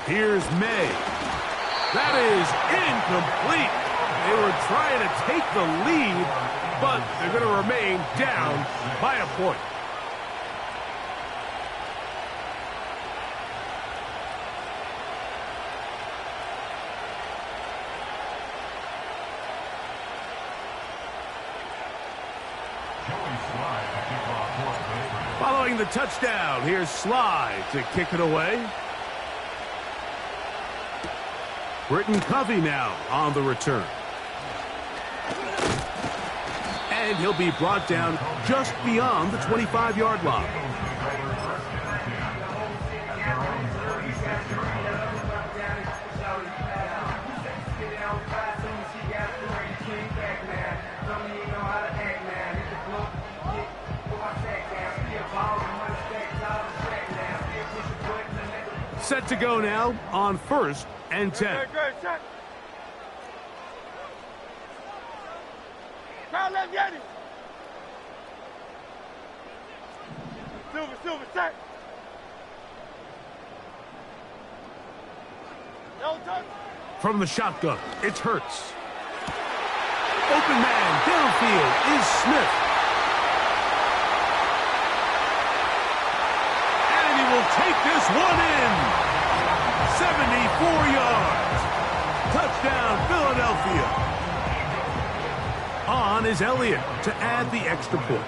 Here's May. That is incomplete. They were trying to take the lead, but they're going to remain down by a point. Following the touchdown, here's Slide to kick it away. Britton Covey now on the return. And he'll be brought down just beyond the 25-yard line. Set to go now on 1st and 10. Silver, set. From the shotgun, it's Hurts. Open man downfield is Smith. And he will take this one in. 74 yards. Touchdown, Philadelphia. On is Elliott to add the extra point.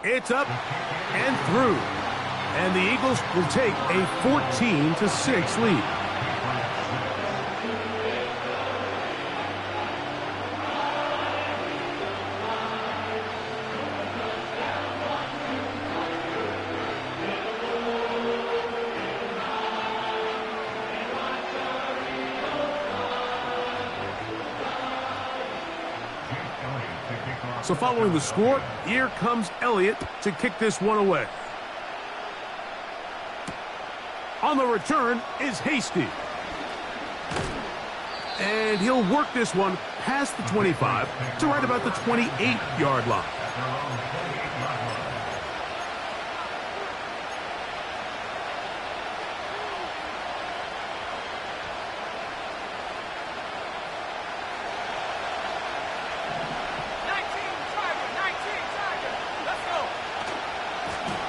It's up and through. And the Eagles will take a 14-6 lead. So following the score, here comes Elliott to kick this one away. On the return is Hasty. And he'll work this one past the 25 to right about the 28-yard line.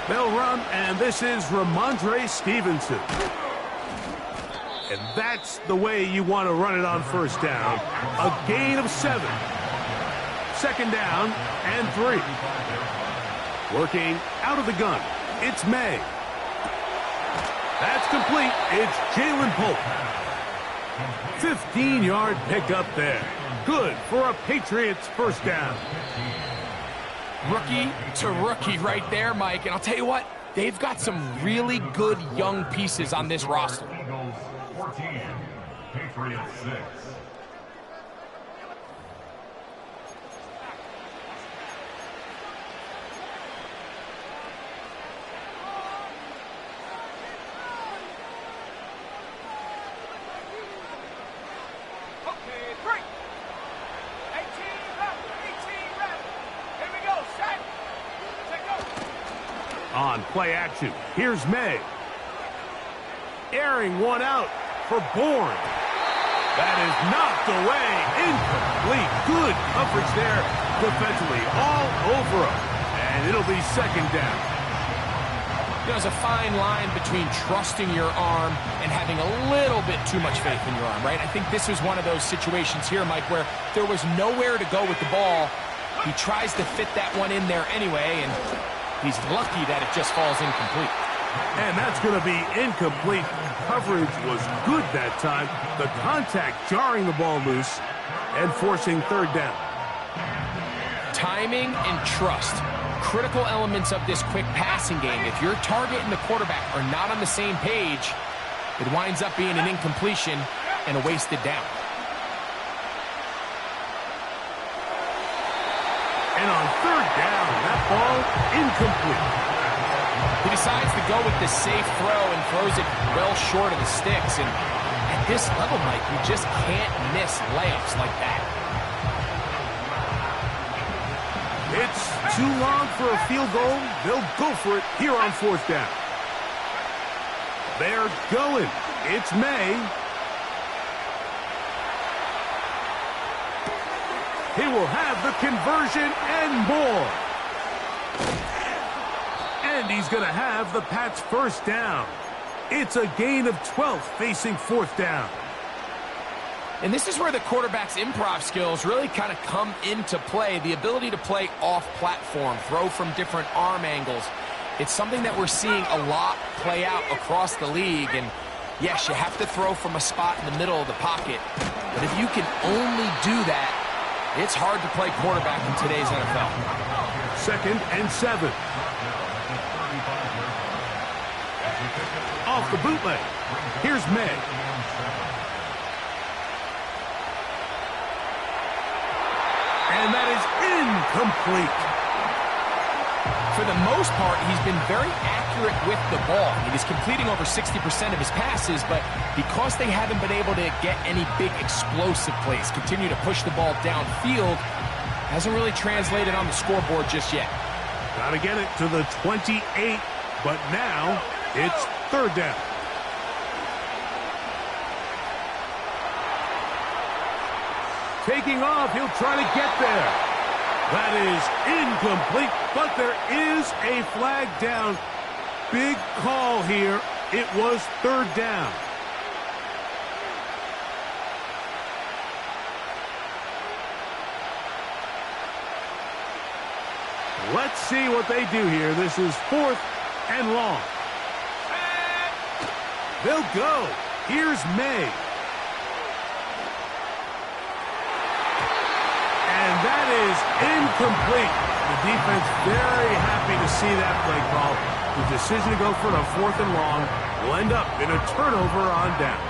They'll run, and this is Ramondre Stevenson. And that's the way you want to run it on 1st down. A gain of 7. 2nd down and 3. Working out of the gun, it's May. That's complete. It's Jalen Pope. 15-yard pickup there. Good for a Patriots 1st down. Rookie to rookie right there, Mike. And I'll tell you what, they've got some really good young pieces on this roster. Eagles 14, Patriots 6. On play action, here's May. Airing one out for Bourne. That is knocked away, incomplete. Good coverage there defensively, all over him. And it'll be 2nd down. There's a fine line between trusting your arm and having a little bit too much faith in your arm, right? I think this was one of those situations here, Mike, where there was nowhere to go with the ball. He tries to fit that one in there anyway, and he's lucky that it just falls incomplete. And that's going to be incomplete. Coverage was good that time. The contact jarring the ball loose and forcing 3rd down. Timing and trust, critical elements of this quick passing game. If your target and the quarterback are not on the same page, it winds up being an incompletion and a wasted down. And on 3rd down, that ball incomplete. He decides to go with the safe throw and throws it well short of the sticks. And at this level, Mike, you just can't miss layups like that. It's too long for a field goal. They'll go for it here on 4th down. They're going. It's May. He will have the conversion and more. And he's going to have the Pats' first down. It's a gain of 12 facing 4th down. And this is where the quarterback's improv skills really kind of come into play. The ability to play off-platform, throw from different arm angles. It's something that we're seeing a lot play out across the league. And yes, you have to throw from a spot in the middle of the pocket. But if you can only do that, it's hard to play quarterback in today's NFL. 2nd and 7. Off the bootleg. Here's May. And that is incomplete. For the most part, he's been very accurate with the ball. He's completing over 60% of his passes, but because they haven't been able to get any big explosive plays, continue to push the ball downfield, hasn't really translated on the scoreboard just yet. Got to get it to the 28, but now it's 3rd down. Taking off, he'll try to get there. That is incomplete, but there is a flag down. Big call here. It was 3rd down. Let's see what they do here. This is 4th and long. They'll go. Here's May. And that is incomplete. The defense very happy to see that play call. The decision to go for it on 4th and long will end up in a turnover on downs.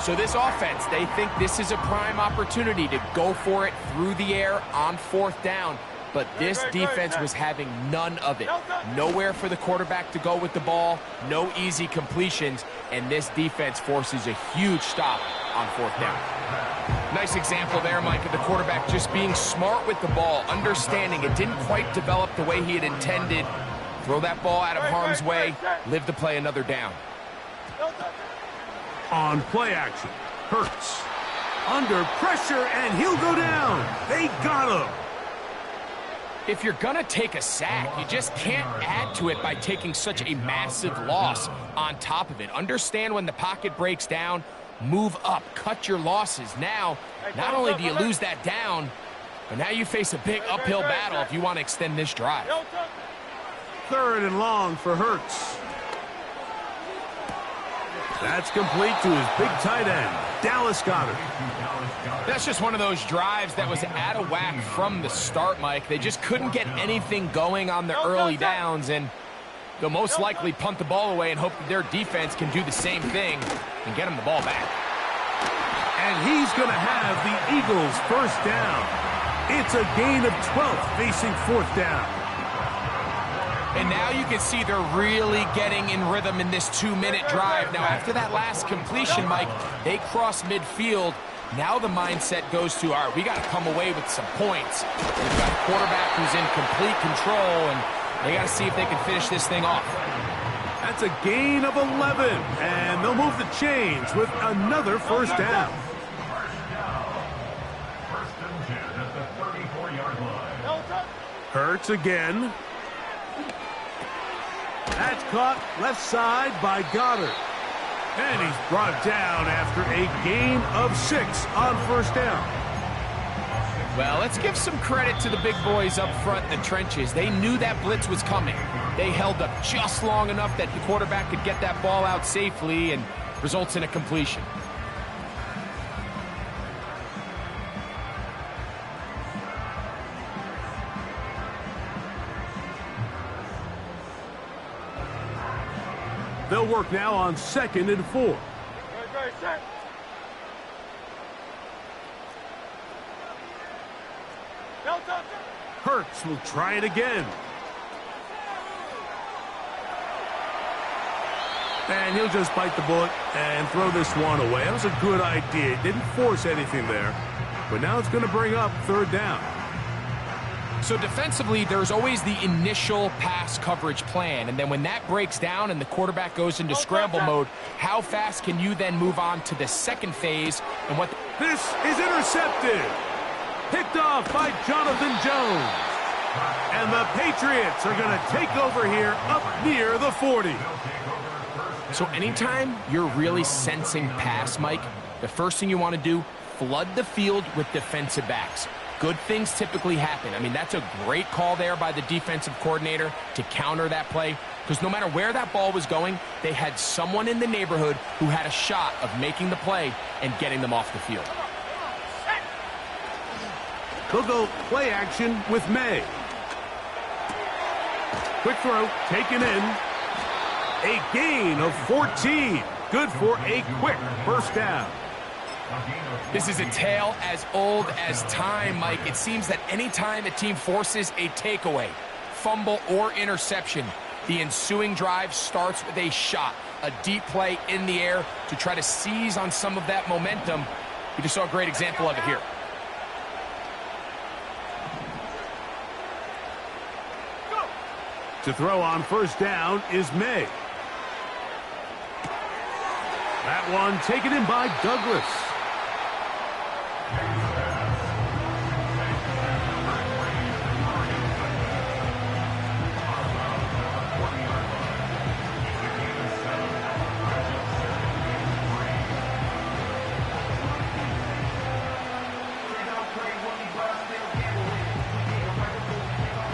So this offense, they think this is a prime opportunity to go for it through the air on 4th down. But this defense was having none of it. Nowhere for the quarterback to go with the ball, no easy completions, and this defense forces a huge stop on 4th down. Nice example there, Mike, of the quarterback just being smart with the ball, understanding it didn't quite develop the way he had intended. Throw that ball out of harm's way, live to play another down. On play action, Hurts. Under pressure, and he'll go down. They got him. If you're going to take a sack, you just can't add to it by taking such a massive loss on top of it. Understand when the pocket breaks down, move up, cut your losses. Now, not only do you lose that down, but now you face a big uphill battle if you want to extend this drive. 3rd and long for Hurts. That's complete to his big tight end, Dallas Goedert. That's just one of those drives that was out of whack from the start, Mike. They just couldn't get anything going on the early downs, and they'll most likely punt the ball away and hope that their defense can do the same thing and get them the ball back. And he's going to have the Eagles' first down. It's a gain of 12 facing 4th down. And now you can see they're really getting in rhythm in this 2-minute drive. Now, after that last completion, Mike, they cross midfield. Now the mindset goes to, all right, we got to come away with some points. We've got a quarterback who's in complete control, and they got to see if they can finish this thing off. That's a gain of 11, and they'll move the chains with another first down. First and 10 at the 34-yard line. Hurts again. That's caught left side by Goedert. And he's brought down after a gain of 6 on first down. Well, let's give some credit to the big boys up front in the trenches. They knew that blitz was coming. They held up just long enough that the quarterback could get that ball out safely and results in a completion. They'll work now on 2nd and 4. Hurts will try it again. And he'll just bite the bullet and throw this one away. That was a good idea. Didn't force anything there. But now it's going to bring up third down. So defensively, there's always the initial pass coverage plan. And then when that breaks down and the quarterback goes into scramble mode, how fast can you then move on to the second phase? And what? This is intercepted. Picked off by Jonathan Jones. And the Patriots are going to take over here up near the 40. So anytime you're really sensing pass, Mike, the first thing you want to do, flood the field with defensive backs. Good things typically happen. I mean, that's a great call there by the defensive coordinator to counter that play, because no matter where that ball was going, they had someone in the neighborhood who had a shot of making the play and getting them off the field. They'll go play action with May. Quick throw, taken in. A gain of 14. Good for a quick first down. This is a tale as old as time, Mike. It seems that any time a team forces a takeaway, fumble, or interception, the ensuing drive starts with a shot, a deep play in the air to try to seize on some of that momentum. We just saw a great example of it here. To throw on first down is May. That one taken in by Douglas.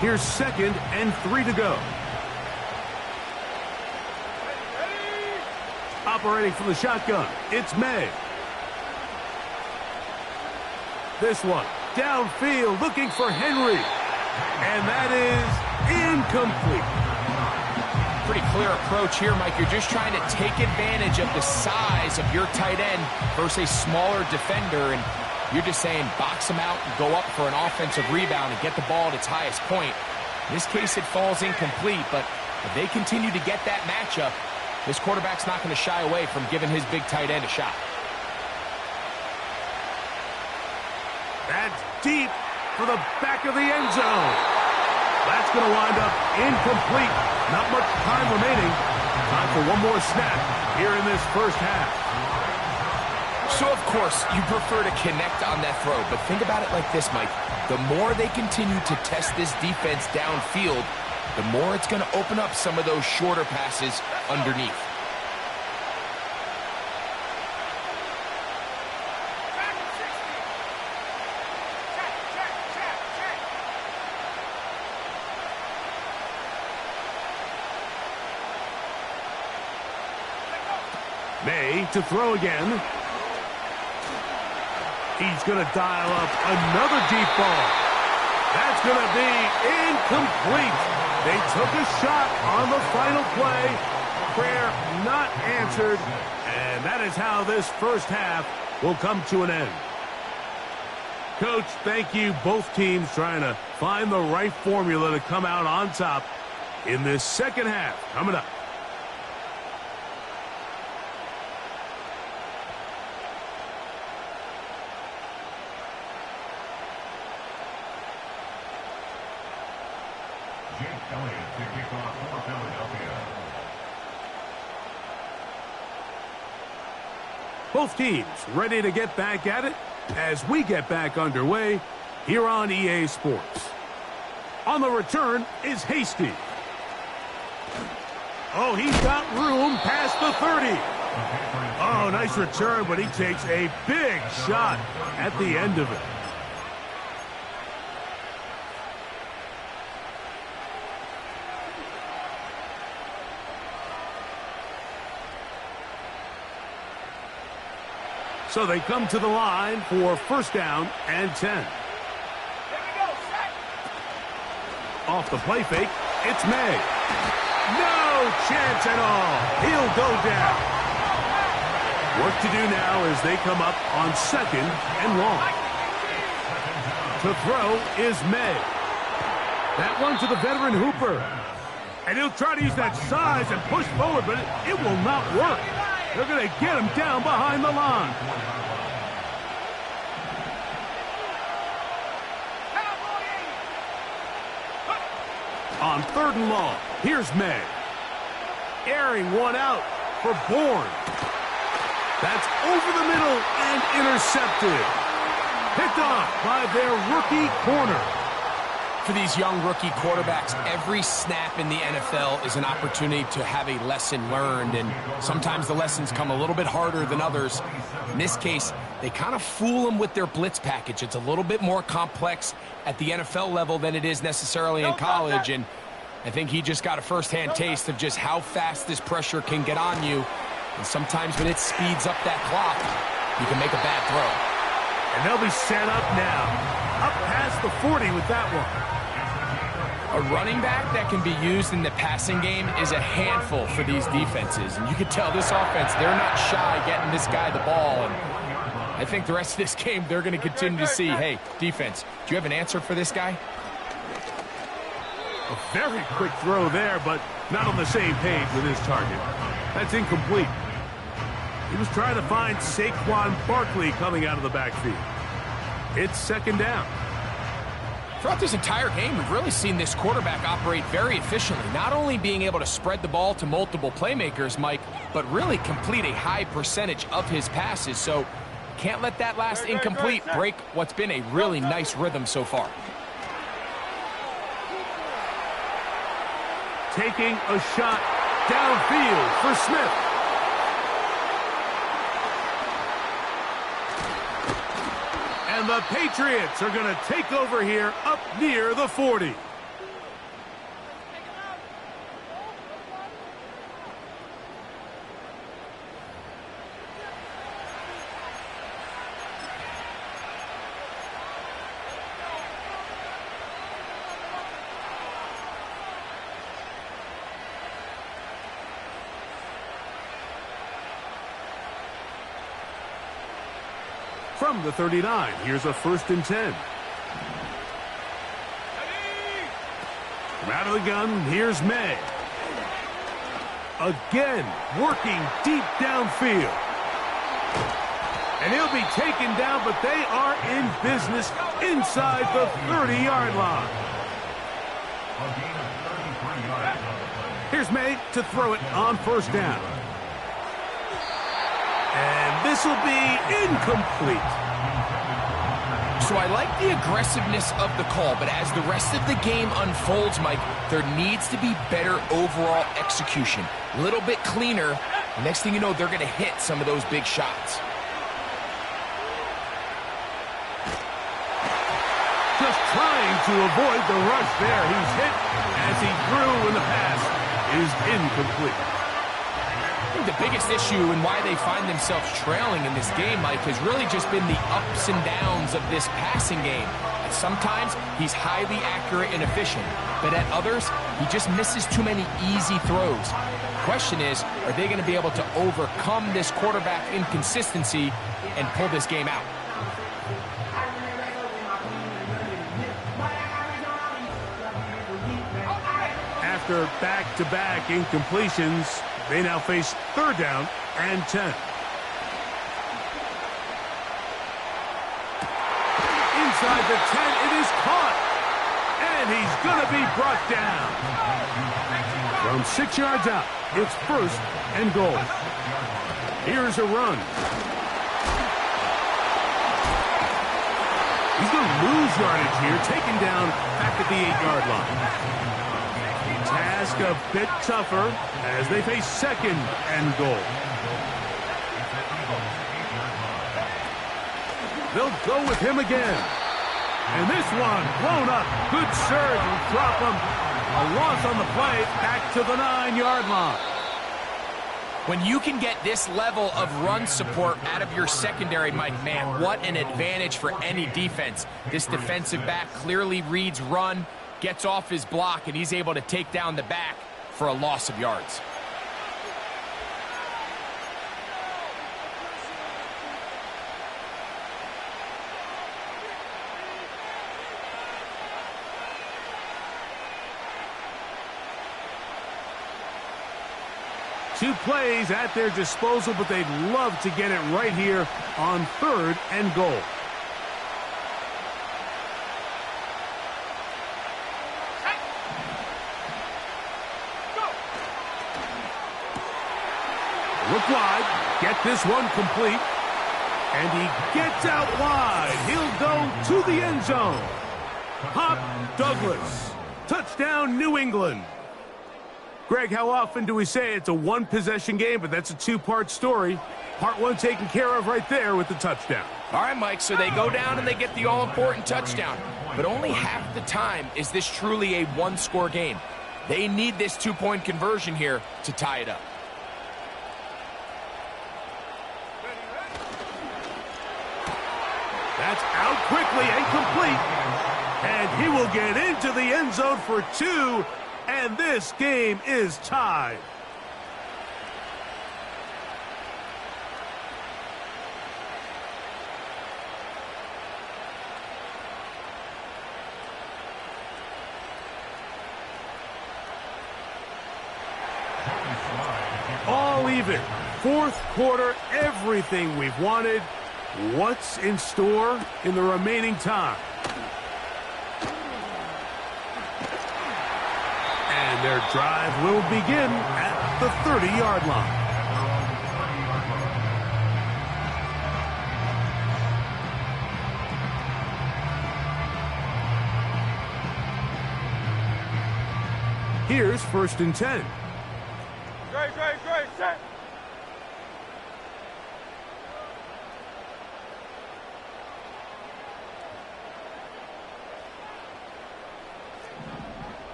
Here's 2nd and 3 to go. Operating from the shotgun, it's May. This one, downfield, looking for Henry. And that is incomplete. Pretty clear approach here, Mike. You're just trying to take advantage of the size of your tight end versus a smaller defender, and you're just saying box him out and go up for an offensive rebound and get the ball at its highest point. In this case, it falls incomplete, but if they continue to get that matchup, this quarterback's not going to shy away from giving his big tight end a shot. That's deep for the back of the end zone. That's going to wind up incomplete. Not much time remaining. Time for one more snap here in this first half. So, of course, you prefer to connect on that throw, but think about it like this, Mike. The more they continue to test this defense downfield, the more it's going to open up some of those shorter passes underneath. May to throw again. He's going to dial up another deep ball. That's going to be incomplete. They took a shot on the final play. Prayer not answered. And that is how this first half will come to an end. Coach, thank you. Both teams trying to find the right formula to come out on top in this second half. Coming up. Both teams ready to get back at it as we get back underway here on EA Sports. On the return is Hasty. Oh, he's got room past the 30. Oh, nice return, but he takes a big shot at the end of it. So they come to the line for first down and 10. Off the play fake, it's May. No chance at all. He'll go down. Work to do now as they come up on 2nd and long. To throw is May. That one to the veteran Hooper. And he'll try to use that size and push forward, but it will not work. They're going to get him down behind the line. On 3rd and long, here's May. Airing one out for Bourne. That's over the middle and intercepted. Picked off by their rookie corner. For these young rookie quarterbacks, every snap in the NFL is an opportunity to have a lesson learned, and sometimes the lessons come a little bit harder than others. In this case, they kind of fool them with their blitz package. It's a little bit more complex at the NFL level than it is necessarily in college, and I think he just got a first-hand taste of just how fast this pressure can get on you, and sometimes when it speeds up that clock, you can make a bad throw. And they'll be set up now, up past the 40 with that one. A running back that can be used in the passing game is a handful for these defenses. And you can tell this offense, they're not shy getting this guy the ball. And I think the rest of this game, they're going to continue to see, hey, defense, do you have an answer for this guy? A very quick throw there, but not on the same page with his target. That's incomplete. He was trying to find Saquon Barkley coming out of the backfield. It's 2nd down. Throughout this entire game, we've really seen this quarterback operate very efficiently, not only being able to spread the ball to multiple playmakers, Mike, but really complete a high percentage of his passes. So can't let that last incomplete break what's been a really nice rhythm so far. Taking a shot downfield for Smith. And the Patriots are going to take over here up near the 40. From the 39, here's a 1st and 10. From out of the gun, here's May. Again, working deep downfield. And he'll be taken down, but they are in business inside the 30-yard line. Here's May to throw it on 1st down. And this will be incomplete. So I like the aggressiveness of the call, but as the rest of the game unfolds, Mike, there needs to be better overall execution. A little bit cleaner. The next thing you know, they're going to hit some of those big shots. Just trying to avoid the rush there. He's hit as he threw, and the pass is incomplete. I think the biggest issue and why they find themselves trailing in this game, Mike, has really just been the ups and downs of this passing game. And sometimes he's highly accurate and efficient, but at others, he just misses too many easy throws. The question is, are they going to be able to overcome this quarterback inconsistency and pull this game out? After back-to-back incompletions, they now face 3rd down and 10. Inside the 10, it is caught. And he's going to be brought down. From 6 yards out, it's 1st and goal. Here's a run. He's going to lose yardage here, taken down back at the 8-yard line. Task a bit tougher as they face 2nd and goal. They'll go with him again. And this one blown up. Good surge will drop him. A loss on the play back to the 9-yard line. When you can get this level of run support out of your secondary, Mike, man, what an advantage for any defense. This defensive back clearly reads run, gets off his block, and he's able to take down the back for a loss of yards. 2 plays at their disposal, but they'd love to get it right here on 3rd and goal. Look wide, get this one complete, and he gets out wide. He'll go to the end zone. Pop Douglas. Touchdown, New England. Greg, how often do we say it's a 1-possession game, but that's a 2-part story? Part 1 taken care of right there with the touchdown. All right, Mike, so they go down and they get the all-important touchdown. But only half the time is this truly a 1-score game. They need this 2-point conversion here to tie it up. That's out quickly and complete. And he will get into the end zone for 2. And this game is tied. All even. 4th quarter, everything we've wanted. What's in store in the remaining time? And their drive will begin at the 30-yard line. Here's 1st and 10. Great, set.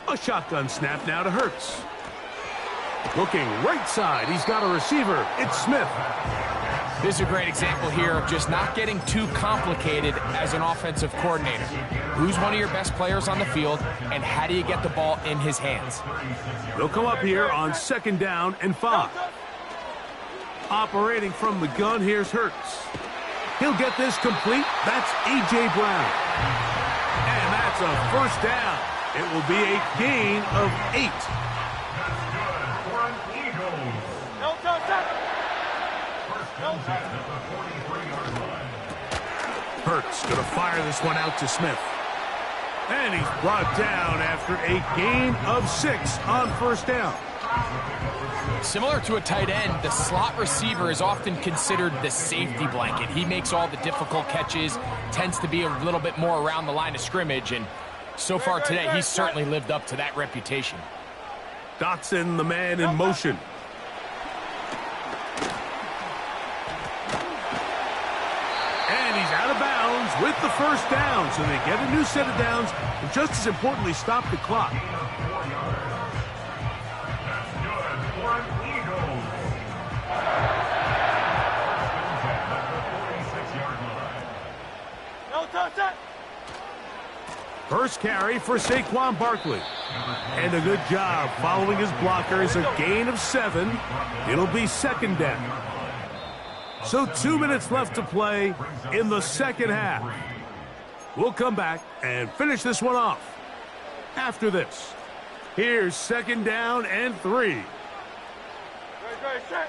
A shotgun snap now to Hurts. Looking right side, he's got a receiver. It's Smith. This is a great example here of just not getting too complicated as an offensive coordinator. Who's one of your best players on the field, and how do you get the ball in his hands? They'll come up here on 2nd down and 5. Operating from the gun, here's Hurts. He'll get this complete. That's A.J. Brown. And that's a 1st down. It will be a gain of 8. Hurts going to fire this one out to Smith. And he's brought down after a gain of 6 on 1st down. Similar to a tight end, the slot receiver is often considered the safety blanket. He makes all the difficult catches, tends to be a little bit more around the line of scrimmage, and so far today, he's certainly lived up to that reputation. Dotson, the man in motion. And he's out of bounds with the 1st down, so they get a new set of downs, and just as importantly, stop the clock. First carry for Saquon Barkley. And a good job following his blockers. A gain of 7. It'll be 2nd down. So 2 minutes left to play in the 2nd half. We'll come back and finish this one off after this. Here's 2nd down and 3. Great, set.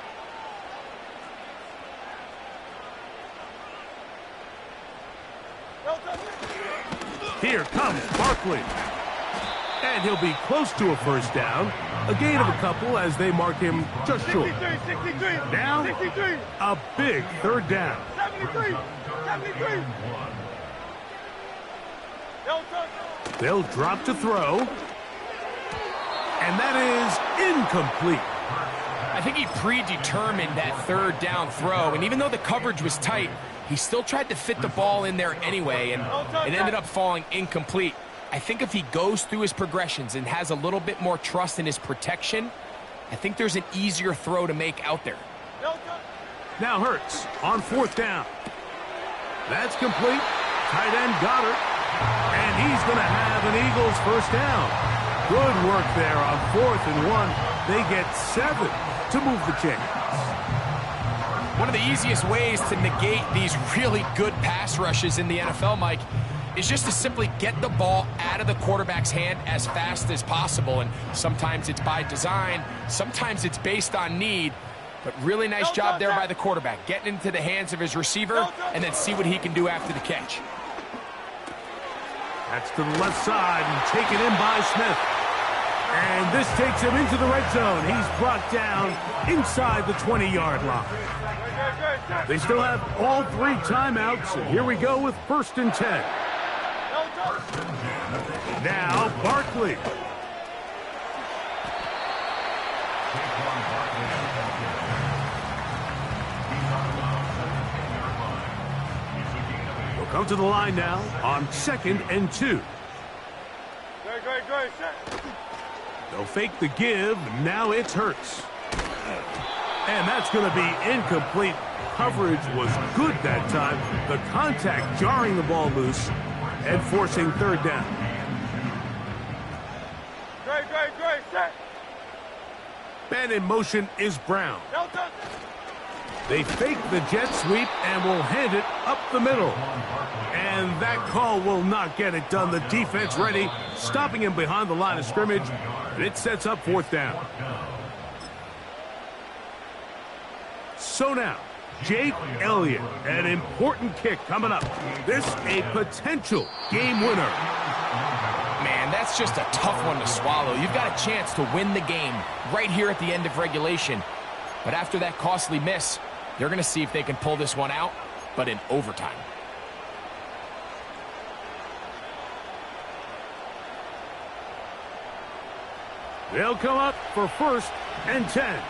Here comes Barkley. And he'll be close to a 1st down. A gain of a couple as they mark him just short. 63. Now, 63. a big 3rd down. 73. They'll drop to throw. And that is incomplete. I think he predetermined that 3rd down throw, and even though the coverage was tight, he still tried to fit the ball in there anyway, and it ended up falling incomplete. I think if he goes through his progressions and has a little bit more trust in his protection, I think there's an easier throw to make out there. Now Hurts on 4th down. That's complete. Tight end Goddard. And he's going to have an Eagles 1st down. Good work there on 4th and 1. They get 7 to move the chains. One of the easiest ways to negate these really good pass rushes in the NFL, Mike, is just to simply get the ball out of the quarterback's hand as fast as possible. And sometimes it's by design, sometimes it's based on need. But really nice job there by the quarterback, getting into the hands of his receiver and then see what he can do after the catch. That's to the left side and taken in by Smith. And this takes him into the red zone. He's brought down inside the 20-yard line. They still have all 3 timeouts, and here we go with 1st and 10. Now Barkley. We'll come to the line now on 2nd and 2. They'll fake the give. Now it's Hurts. And that's going to be incomplete. Coverage was good that time. The contact jarring the ball loose and forcing 3rd down. Man in motion is Brown. They fake the jet sweep and will hand it up the middle. And that call will not get it done. The defense ready, stopping him behind the line of scrimmage. And it sets up 4th down. So now, Jake Elliott, an important kick coming up. This a potential game winner. Man, that's just a tough one to swallow. You've got a chance to win the game right here at the end of regulation. But after that costly miss, they're going to see if they can pull this one out, but in overtime. They'll come up for 1st and 10.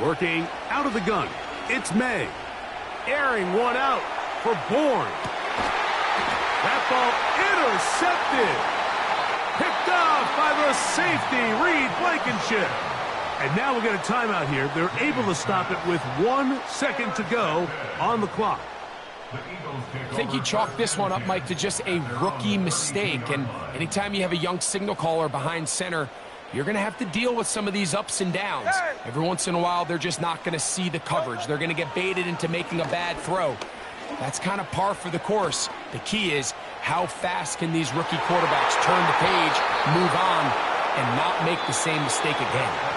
Working out of the gun, it's May. Airing one out for Bourne. That ball intercepted. Picked off by the safety, Reed Blankenship. And now we'll get a timeout here. They're able to stop it with 1 second to go on the clock. I think you chalk this one up, Mike, to just a rookie mistake. And anytime you have a young signal caller behind center, you're going to have to deal with some of these ups and downs. Every once in a while, they're just not going to see the coverage. They're going to get baited into making a bad throw. That's kind of par for the course. The key is how fast can these rookie quarterbacks turn the page, move on, and not make the same mistake again.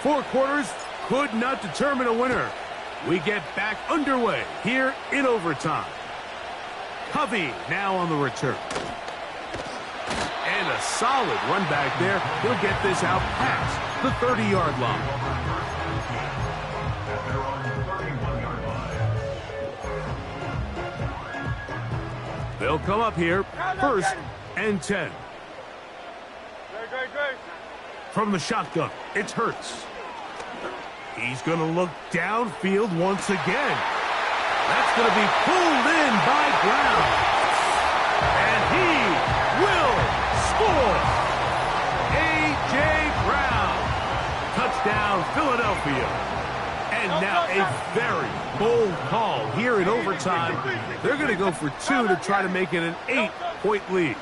Four quarters could not determine a winner. We get back underway here in overtime. Covey now on the return. And a solid run back there. He'll get this out past the 30-yard line. They'll come up here, 1st and 10. From the shotgun, it's Hurts. He's going to look downfield once again. That's going to be pulled in by Brown. And he will score. A.J. Brown. Touchdown, Philadelphia. And now a very bold call here in overtime. They're going to go for 2 to try to make it an 8-point lead.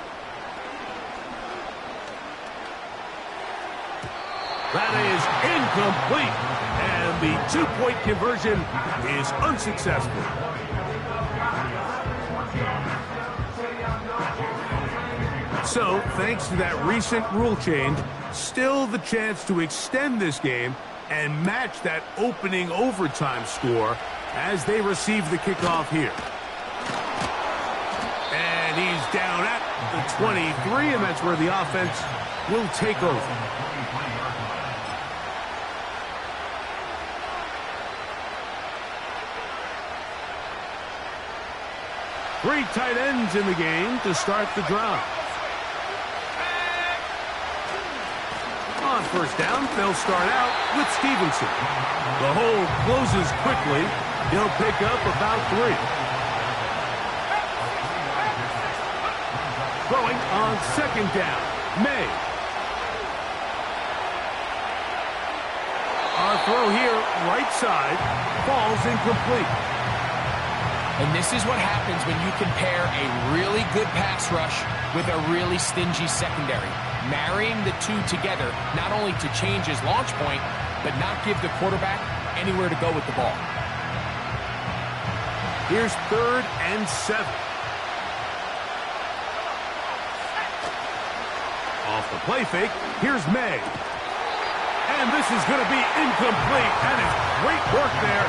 That is incomplete, and the 2-point conversion is unsuccessful. So, thanks to that recent rule change, still the chance to extend this game and match that opening overtime score as they receive the kickoff here. And he's down at the 23, and that's where the offense will take over. Three tight ends in the game to start the drive. On first down, they'll start out with Stevenson. The hole closes quickly. He'll pick up about 3. Throwing on second down, May. Our throw here, right side, falls incomplete. And this is what happens when you compare a really good pass rush with a really stingy secondary. Marrying the two together, not only to change his launch point, but not give the quarterback anywhere to go with the ball. Here's 3rd and 7. Off the play fake, here's May. And this is going to be incomplete. That is great work there,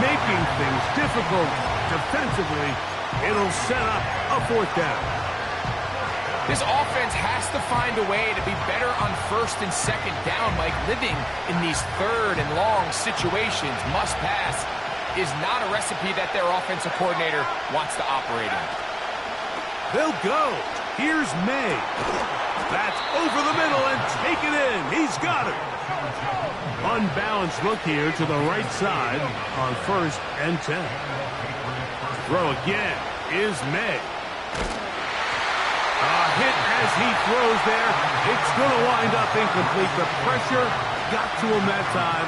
making things difficult defensively. It'll set up a 4th down. This offense has to find a way to be better on 1st and 2nd down. Like, living in these 3rd and long situations, must pass, is not a recipe that their offensive coordinator wants to operate in. They'll go. Here's May. That's over the middle and take it in. He's got it. Unbalanced look here to the right side on 1st and 10. Throw again is May. Hit as he throws there. It's going to wind up incomplete. The pressure got to him that time,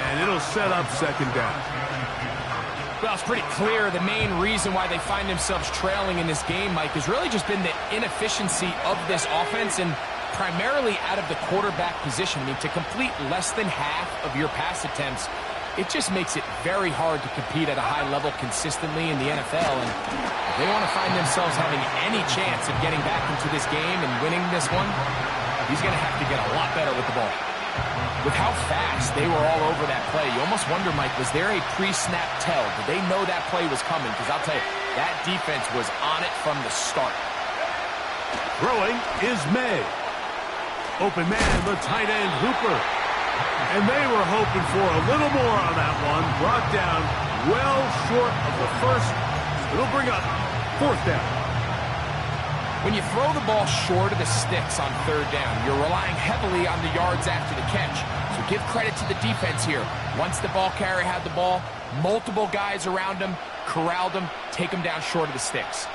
and it'll set up 2nd down. Well, it's pretty clear the main reason why they find themselves trailing in this game, Mike, has really just been the inefficiency of this offense and primarily out of the quarterback position. I mean, to complete less than half of your pass attempts, it just makes it very hard to compete at a high level consistently in the NFL. And if they want to find themselves having any chance of getting back into this game and winning this one, he's going to have to get a lot better with the ball. With how fast they were all over that play, you almost wonder, Mike, was there a pre-snap tell? Did they know that play was coming? Because I'll tell you, that defense was on it from the start. Throwing is May. Open man, the tight end, Hooper. And they were hoping for a little more on that one. Brought down well short of the first. It'll bring up 4th down. When you throw the ball short of the sticks on 3rd down, you're relying heavily on the yards after the catch. So give credit to the defense here. Once the ball carrier had the ball, multiple guys around him, corralled him, take him down short of the sticks.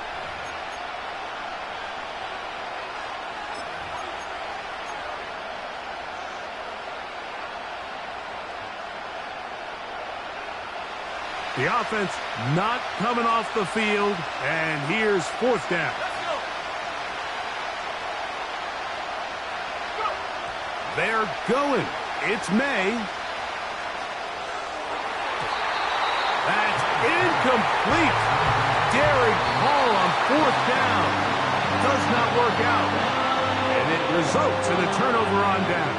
The offense not coming off the field, and here's 4th down. They're going. It's May. That's incomplete. Derek Hall on 4th down. Does not work out. And it results in a turnover on down.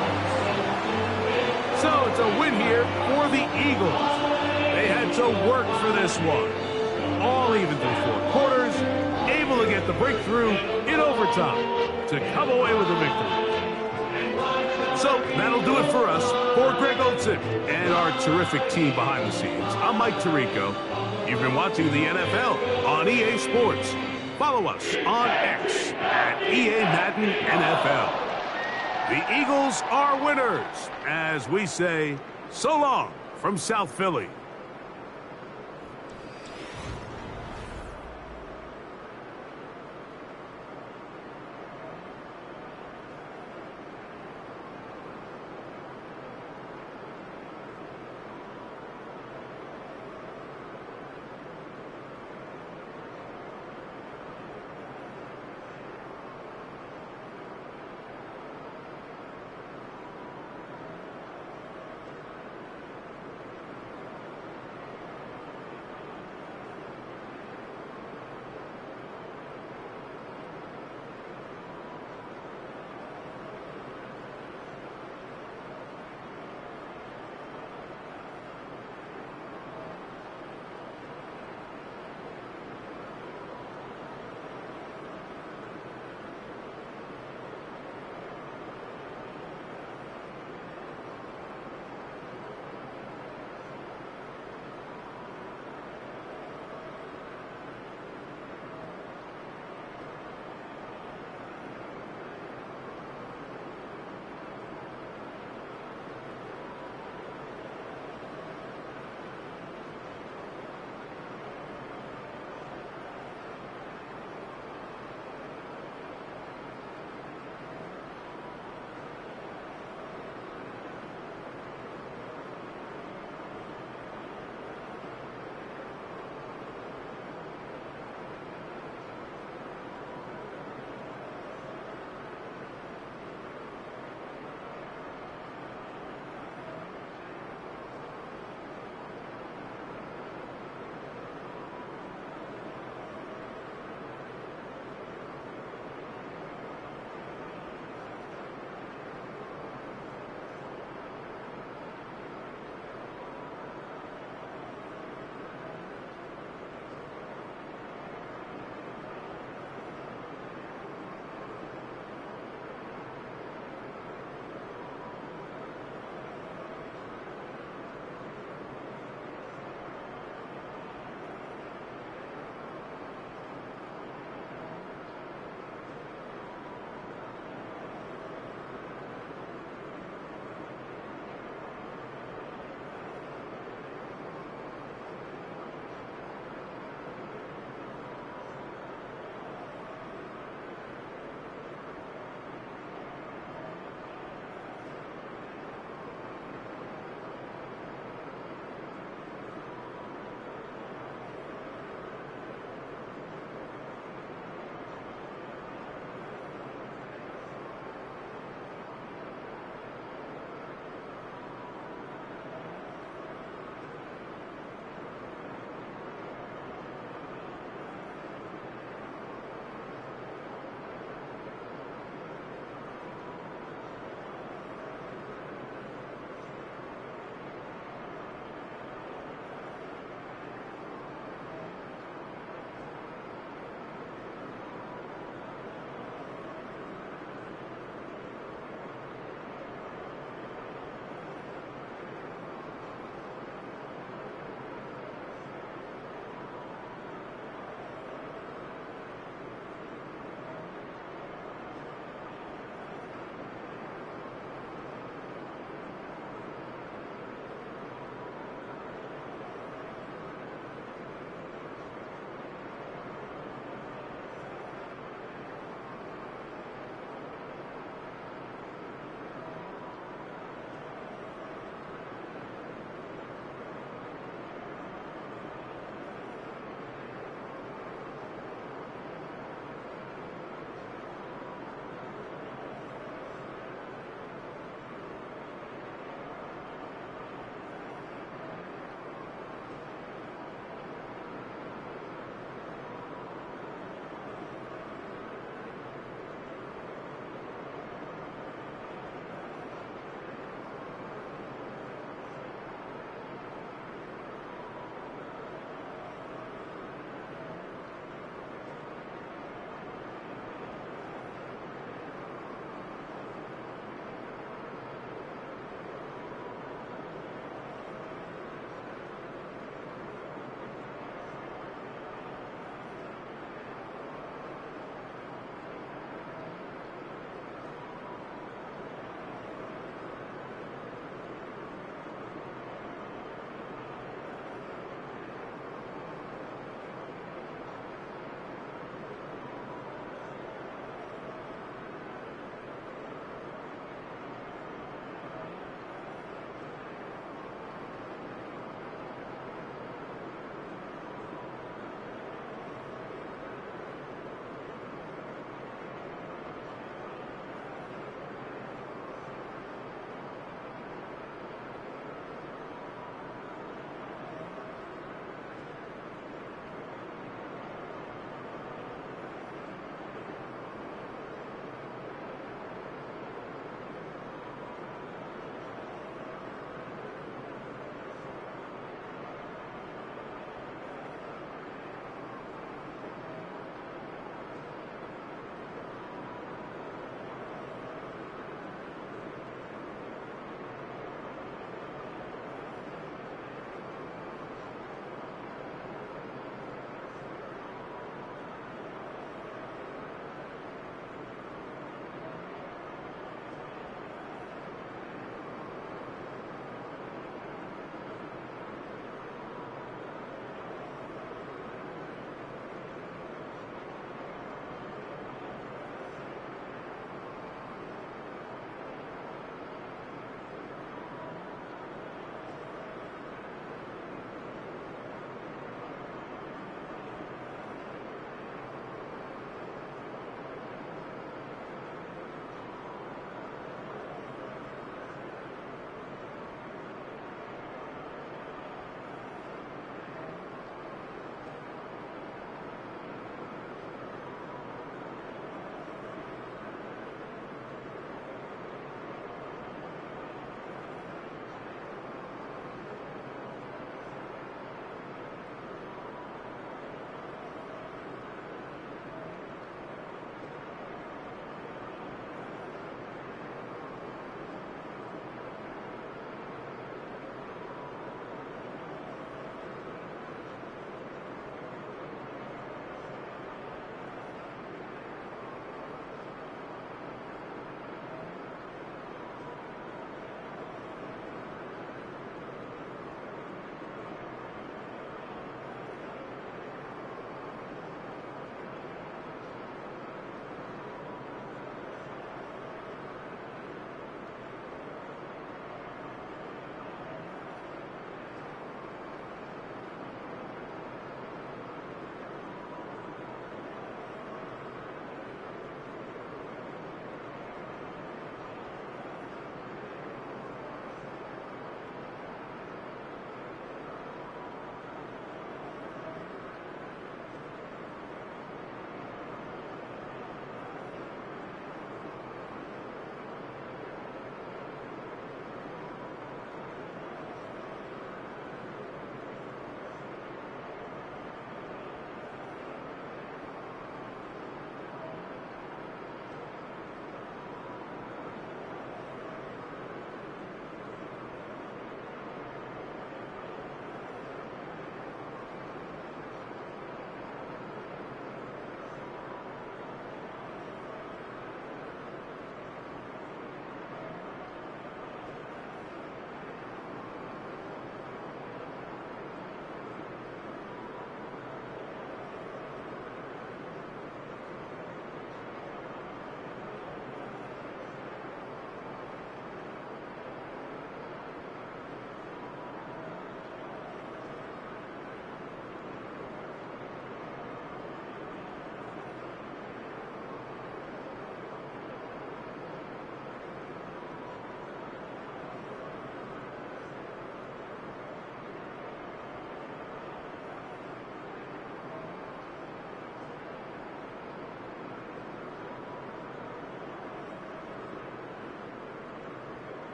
So it's a win here for the Eagles. They had to work for this one. All even through 4 quarters, able to get the breakthrough in overtime to come away with a victory. So that'll do it for us. For Greg Olsen and our terrific team behind the scenes, I'm Mike Tirico. You've been watching the NFL on EA Sports. Follow us on X at EA Madden NFL. The Eagles are winners, as we say, so long from South Philly.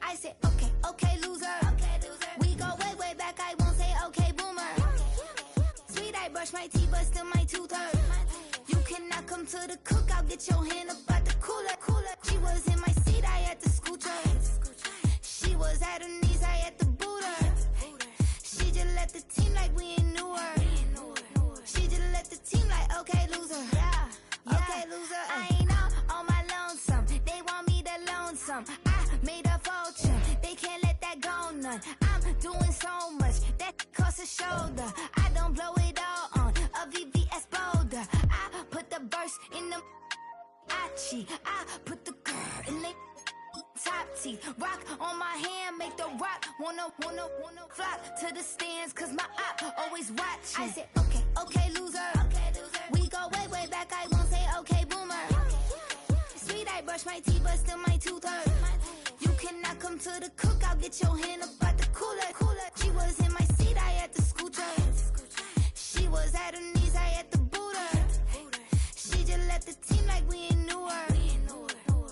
I said, okay, okay, loser. We go way, way back, I won't say okay, boomer. Sweet, I brush my teeth, but still my tooth hurt. You cannot come to the cookout, get your hand up out the cooler. She was in my seat, I had to scoot her. She was at her knees, I had to boot her. She just left the team like we ain't knew her. She just left the team like, okay, loser. Okay, loser. I ain't on my lonesome. They want me to loan some. I made a fortune. They can't let that go none. I'm doing so much that costs a shoulder. I don't blow it all on a VVS boulder. I put the verse in the I cheat. I put the girl in the top teeth. Rock on my hand, make the rock wanna flock to the stands, cause my op always watching. I said, okay, okay, loser. We go way, way back, I won't say okay, boomer. Sweet, I brush my teeth, but still my tooth hurt. You cannot come to the cookout, get your hand up out the cooler. She was in my seat, I had to scoot her. She was at her knees, I had to boot her. She just left the team like we ain't knew her.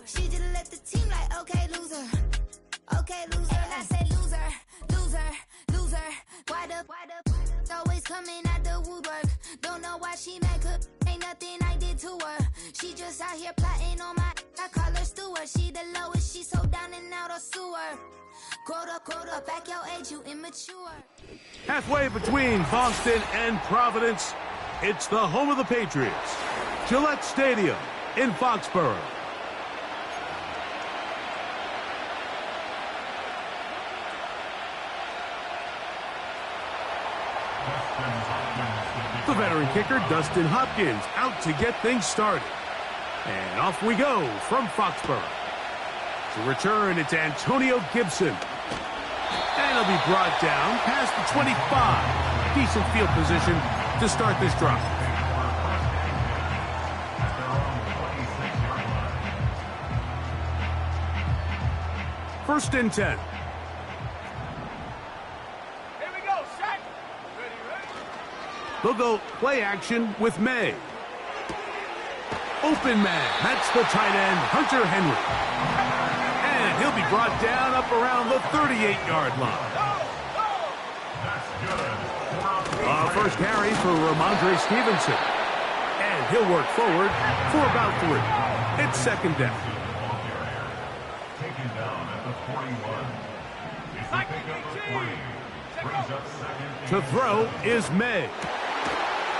She just left the team like, okay, loser. Okay, loser. And I say loser, loser, loser. Why the always coming out the woodwork? Don't know why she mad, cause ain't nothing I did to her. She just out here plotting on my, I call her steward. She the lowest, she so down and out of sewer. Growed up, back your age, you immature. Halfway between Boston and Providence, it's the home of the Patriots, Gillette Stadium in Foxborough. The veteran kicker, Dustin Hopkins, out to get things started. And off we go from Foxborough. To return, it's Antonio Gibson. And he'll be brought down past the 25. Decent field position to start this drive. First and 10. They'll go play action with May. Open man. That's the tight end, Hunter Henry. And he'll be brought down up around the 38-yard line. First carry for Ramondre Stevenson. And he'll work forward for about 3. It's second down. Taken down at the 41. It's the pickup of 3. Brings up second. To throw is May.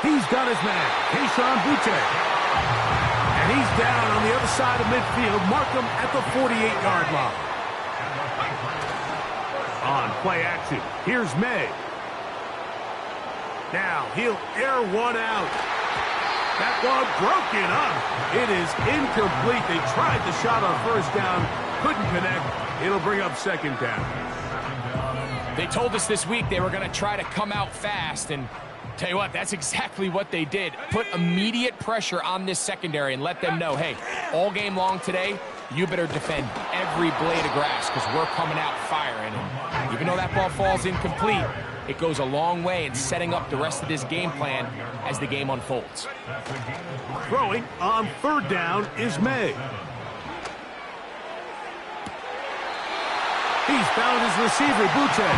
He's got his man, Kayshon Boutte. And he's down on the other side of midfield. Mark him at the 48-yard line. On play action, here's May. Now he'll air one out. That one broken up. It is incomplete. They tried the shot on first down, couldn't connect. It'll bring up second down. They told us this week they were going to try to come out fast, and tell you what, that's exactly what they did. Put immediate pressure on this secondary and let them know, hey, all game long today, you better defend every blade of grass because we're coming out firing. And even though that ball falls incomplete, it goes a long way in setting up the rest of this game plan as the game unfolds. Throwing on third down is May. He's found his receiver, Boutte.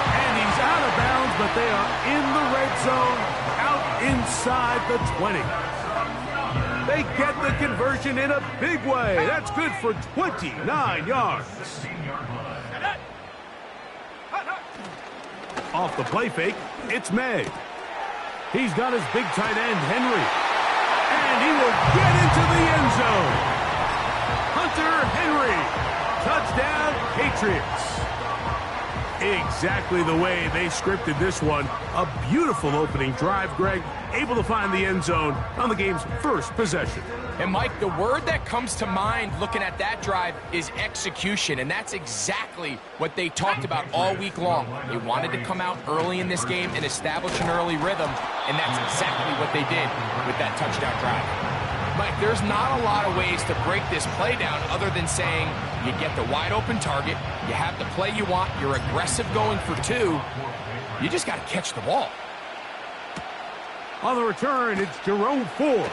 And he's out of bounds, but they are in the red zone, out inside the 20. They get the conversion in a big way. That's good for 29 yards. Off the play fake, it's May. He's got his big tight end, Henry. And he will get into the end zone. Hunter Henry. Touchdown, Patriots. Exactly the way they scripted this one. A beautiful opening drive, Greg. Able to find the end zone on the game's first possession. And, Mike, the word that comes to mind looking at that drive is execution, and that's exactly what they talked about all week long. They wanted to come out early in this game and establish an early rhythm, and that's exactly what they did with that touchdown drive. Mike, there's not a lot of ways to break this play down other than saying you get the wide open target, you have the play you want, you're aggressive going for 2, you just got to catch the ball. On the return, it's Jerome Ford.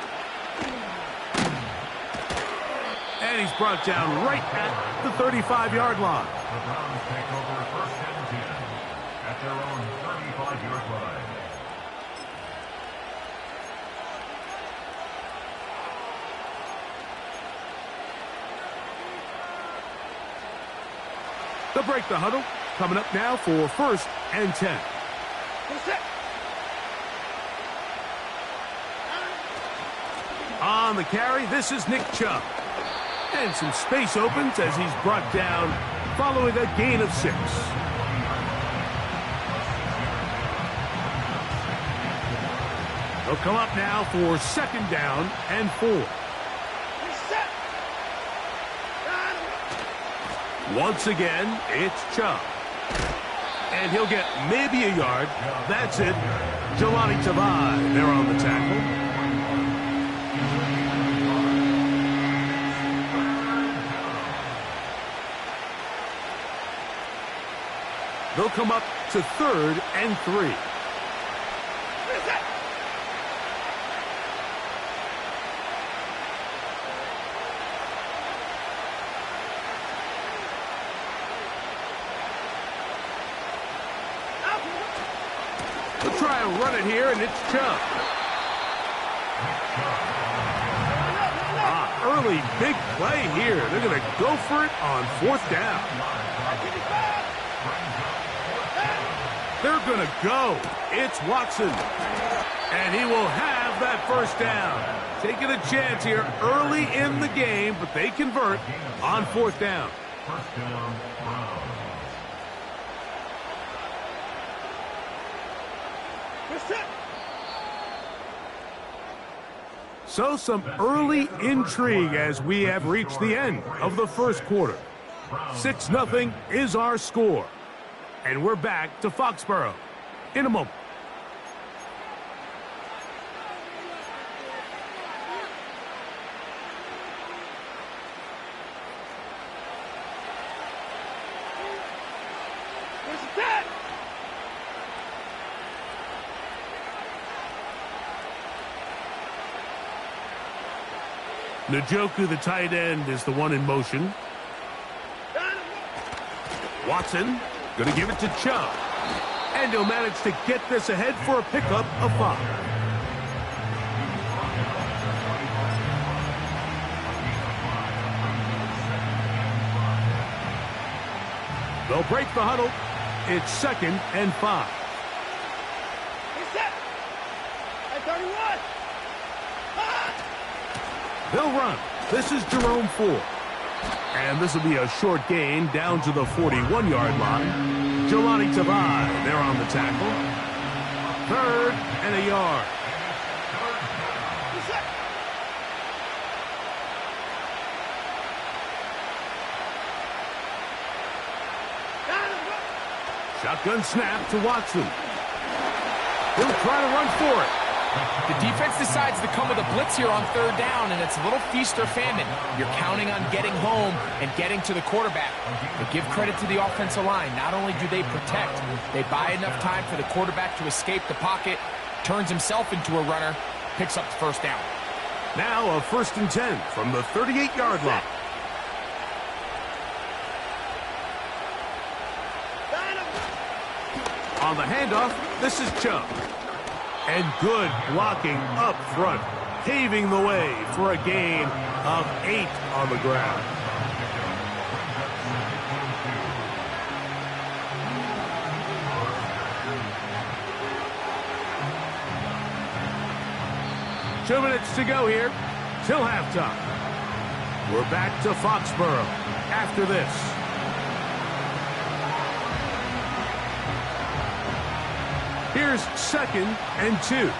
And And he's brought down right at the 35-yard line. The Browns take over first and 10 at their own 35-yard line. They'll break the huddle. Coming up now for first and 10. On the carry, this is Nick Chubb. And some space opens as he's brought down following a gain of 6. They'll come up now for second down and 4. Once again, it's Chubb. And he'll get maybe a yard. That's it. Jelani Tavai there on the tackle. They'll come up to third and 3. They'll try and run it here, and it's Chubb. Early big play here. They're going to go for it on fourth down. They're going to go. It's Watson. And he will have that first down. Taking a chance here early in the game, but they convert on fourth down. First down, Browns. So some early intrigue as we have reached the end of the first quarter. 6-0 is our score. And we're back to Foxborough in a moment. Njoku, the tight end, is the one in motion. Watson going to give it to Chubb. And he'll manage to get this ahead for a pickup of 5. They'll break the huddle. It's second and 5. They'll run. This is Jerome Ford. And this will be a short gain down to the 41-yard line. Jelani Tavai there on the tackle. Third and a yard. Shotgun snap to Watson. He'll try to run for it. The defense decides to come with a blitz here on third down, and it's a little feast or famine. You're counting on getting home and getting to the quarterback. But give credit to the offensive line. Not only do they protect, they buy enough time for the quarterback to escape the pocket, turns himself into a runner, picks up the first down. Now a first and 10 from the 38-yard line. On the handoff, this is Chubb. And good blocking up front, paving the way for a gain of 8 on the ground. Two minutes to go here till halftime. We're back to Foxborough after this. Here's second and 2.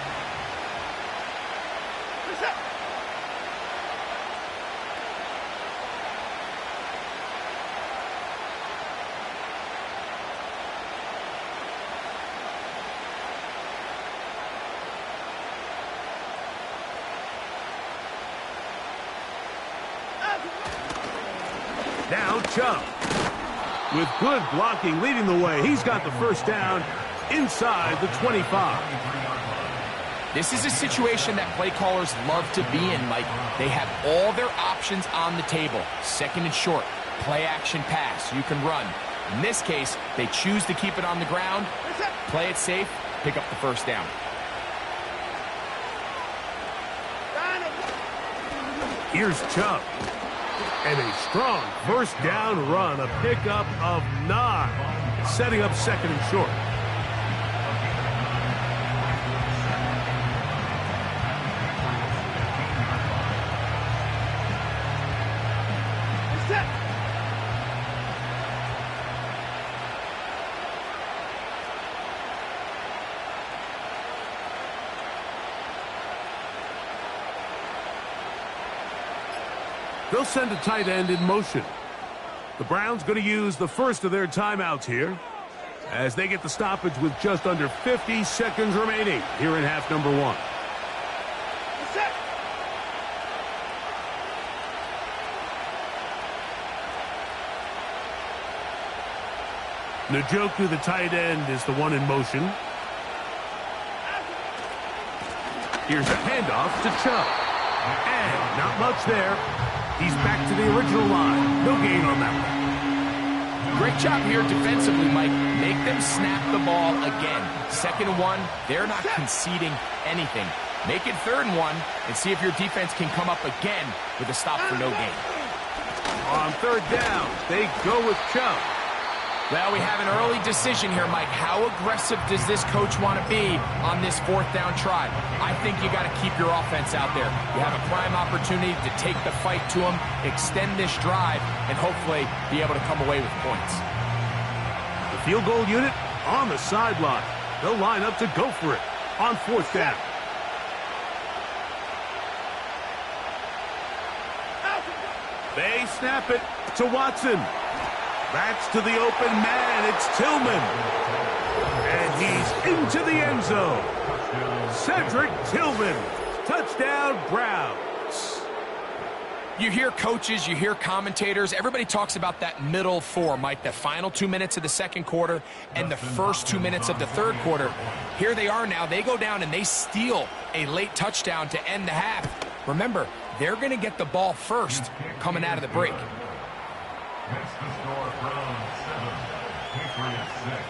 Now Chubb. With good blocking leading the way, he's got the first down inside the 25. This is a situation that play callers love to be in, Mike. They have all their options on the table. Second and short, play action pass, you can run. In this case, they choose to keep it on the ground, play it safe, pick up the first down. Here's Chubb. And a strong first down run, a pickup of 9, setting up second and short. They'll send a tight end in motion. The Browns going to use the first of their timeouts here as they get the stoppage with just under 50 seconds remaining here in half number 1. Njoku, the tight end, is the one in motion. Here's a handoff to Chubb. And not much there. He's back to the original line. No gain on that one. Great job here defensively, Mike. Make them snap the ball again. Second and 1, they're not conceding anything. Make it third and 1 and see if your defense can come up again with a stop for no gain. On third down, they go with Chubb. Well, we have an early decision here, Mike. How aggressive does this coach want to be on this fourth down try? I think you got to keep your offense out there. You have a prime opportunity to take the fight to them, extend this drive, and hopefully be able to come away with points. The field goal unit on the sideline. They'll line up to go for it on fourth down. They snap it to Watson. That's to the open man. It's Tillman. And he's into the end zone. Cedric Tillman. Touchdown, Browns. You hear coaches, you hear commentators. Everybody talks about that middle 4, Mike, the final 2 minutes of the second quarter and the first 2 minutes of the third quarter. Here they are now. They go down and they steal a late touchdown to end the half. Remember, they're going to get the ball first coming out of the break. That's the score from 7, Patriots 6.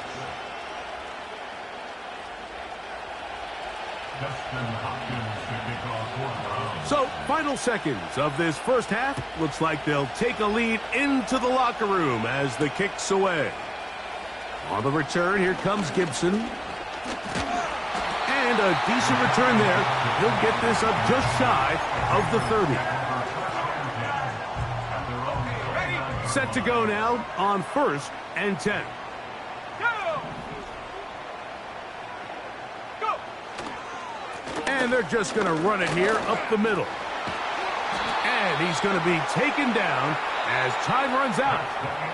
Justin Hopkins to kick off for Browns. So, final seconds of this first half. Looks like they'll take a lead into the locker room as the kick's away. On the return, here comes Gibson. And a decent return there. He'll get this up just shy of the 30. Set to go now on 1st and 10. And they're just going to run it here up the middle. And he's going to be taken down as time runs out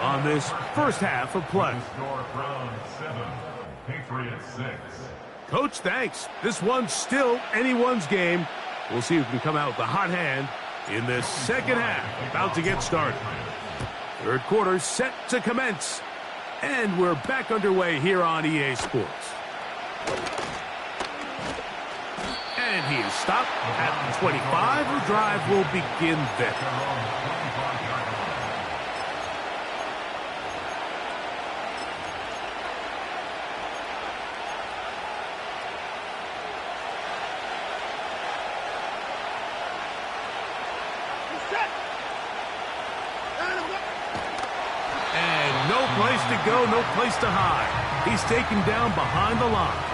on this first half of play. Score from 7, Patriots 6. Coach, thanks. This one's still anyone's game. We'll see who can come out with the hot hand in this second half. About to get started. Third quarter set to commence. And we're back underway here on EA Sports. And he is stopped at the 25. The drive will begin then. And no place to go, no place to hide. He's taken down behind the line.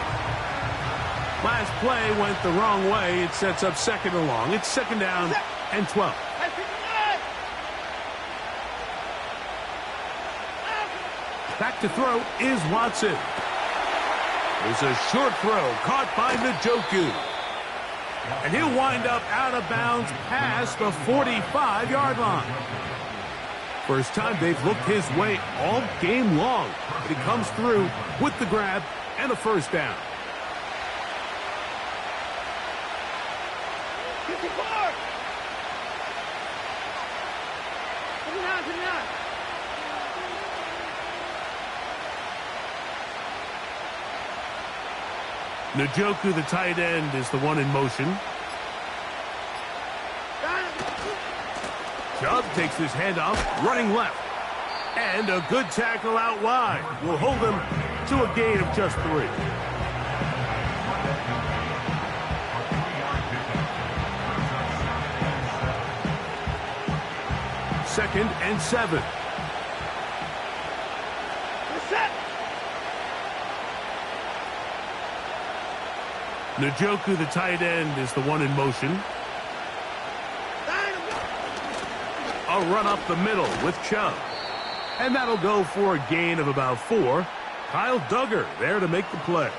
Last play went the wrong way. It sets up second and long. It's second down and 12. Back to throw is Watson. There's a short throw caught by Njoku. And he'll wind up out of bounds past the 45-yard line. First time they've looked his way all game long. But he comes through with the grab and a first down. Njoku, the tight end, is the one in motion. Chubb takes his handoff, running left. And a good tackle out wide will hold them to a gain of just 3. Second and 7. Njoku, the tight end, is the one in motion. A run up the middle with Chubb. And that'll go for a gain of about 4. Kyle Duggar there to make the play.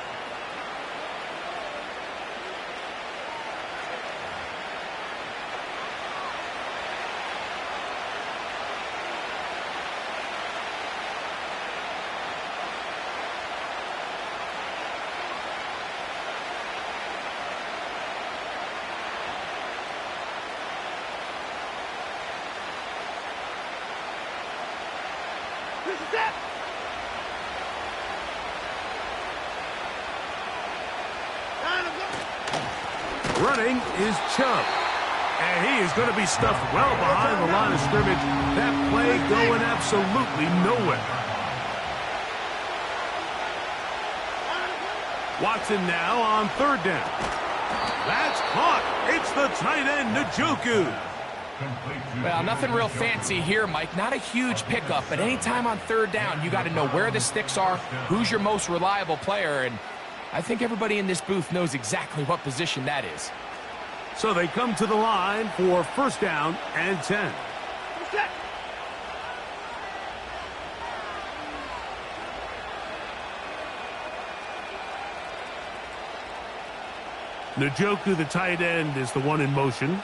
Running is Chubb. And he is going to be stuffed well behind the line of scrimmage. That play going absolutely nowhere. Watson now on 3rd down. That's caught. It's the tight end, Njoku. Well, nothing real fancy here, Mike. Not a huge pickup, but anytime on 3rd down, you got to know where the sticks are, who's your most reliable player, and I think everybody in this booth knows exactly what position that is. So they come to the line for 1st down and 10. Njoku, the tight end, is the one in motion.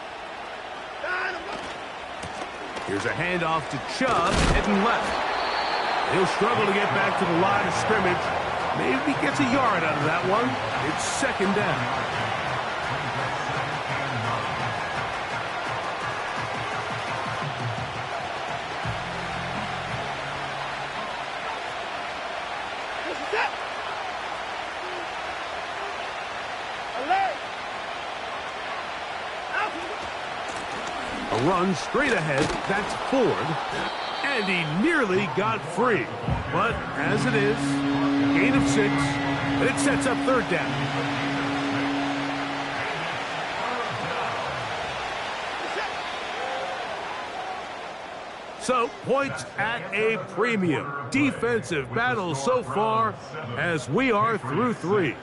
Here's a handoff to Chubb, heading left. He'll struggle to get back to the line of scrimmage. Maybe he gets a yard out of that one. It's 2nd down. A run straight ahead, that's Ford, and he nearly got free. But as it is, gain of 6, and it sets up 3rd down. So, points at a premium. Defensive battle so far as we are through 3.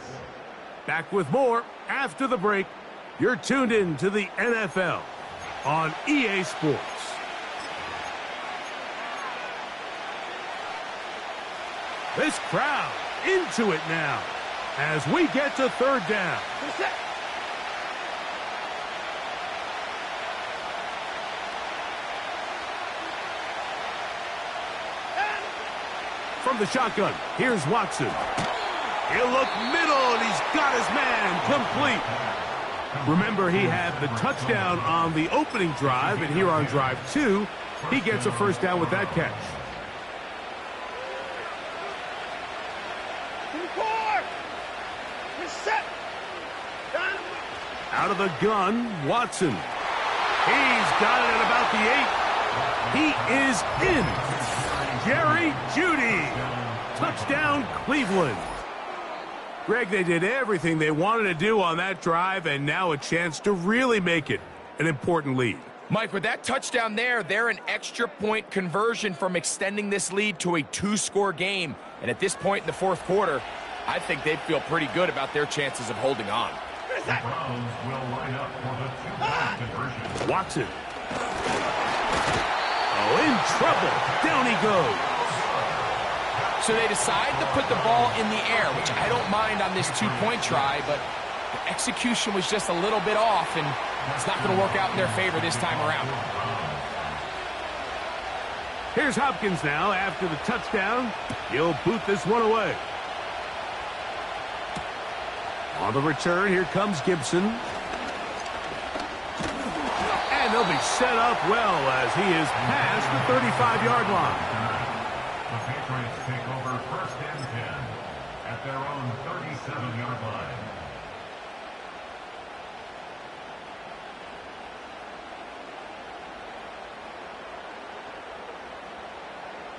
Back with more after the break. You're tuned in to the NFL on EA Sports. This crowd into it now as we get to 3rd down. From the shotgun, here's Watson. He'll look middle, and he's got his man complete. Remember, he had the touchdown on the opening drive, and here on drive 2, he gets a 1st down with that catch. Out of the gun, Watson. He's got it at about the 8. He is in. Jerry Jeudy. Touchdown, Cleveland. Greg, they did everything they wanted to do on that drive, and now a chance to really make it an important lead. Mike, with that touchdown there, they're an extra point conversion from extending this lead to a 2-score game. And at this point in the 4th quarter, I think they'd feel pretty good about their chances of holding on. The Browns will line up for the 2-point conversion. Watson. Oh, in trouble. Down he goes. So they decide to put the ball in the air, which I don't mind on this 2-point try, but the execution was just a little bit off, and it's not going to work out in their favor this time around. Here's Hopkins now after the touchdown. He'll boot this one away. On the return, here comes Gibson. And they'll be set up well as he is past the 35-yard line. The Patriots take over 1st and 10 at their own 37-yard line.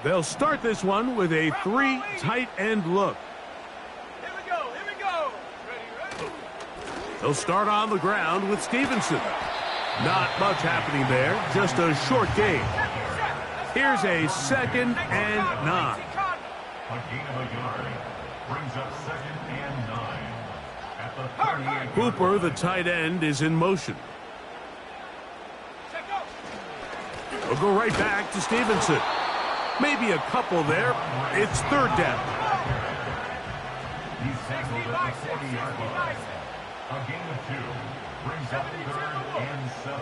They'll start this one with a 3 tight end look. Here we go. Here we go. Ready. They'll start on the ground with Stevenson. Not much happening there, just a short gain. Here's a 2nd and 9. A gain of a yard. Brings up 2nd and 9. At the 38. Hooper, the tight end, is in motion. We'll go right back to Stevenson. Maybe a couple there. It's 3rd down. He's tackled at the 40-yard line. A gain of 2. Brings up 3rd and 7.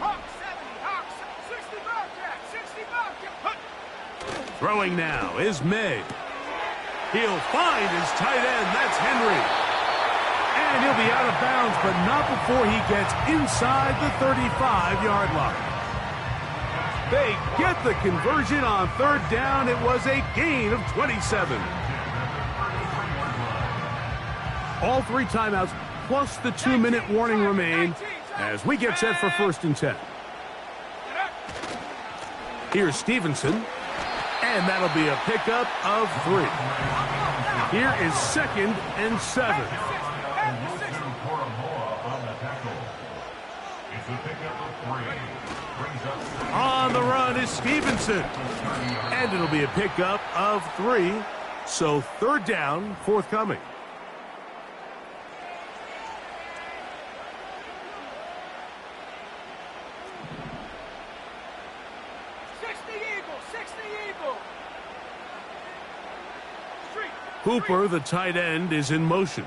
Hawk 70. Hawk 60 Bobcat. 60 Bobcat. Throwing now is May. He'll find his tight end. That's Henry. And he'll be out of bounds, but not before he gets inside the 35-yard line. They get the conversion on 3rd down. It was a gain of 27. All 3 timeouts plus the 2-minute warning remain as we get set for 1st and 10. Here's Stevenson, and that'll be a pickup of 3. Here is 2nd and 7. On the run is Stevenson, and it'll be a pickup of 3. So 3rd down forthcoming. Hooper, the tight end, is in motion.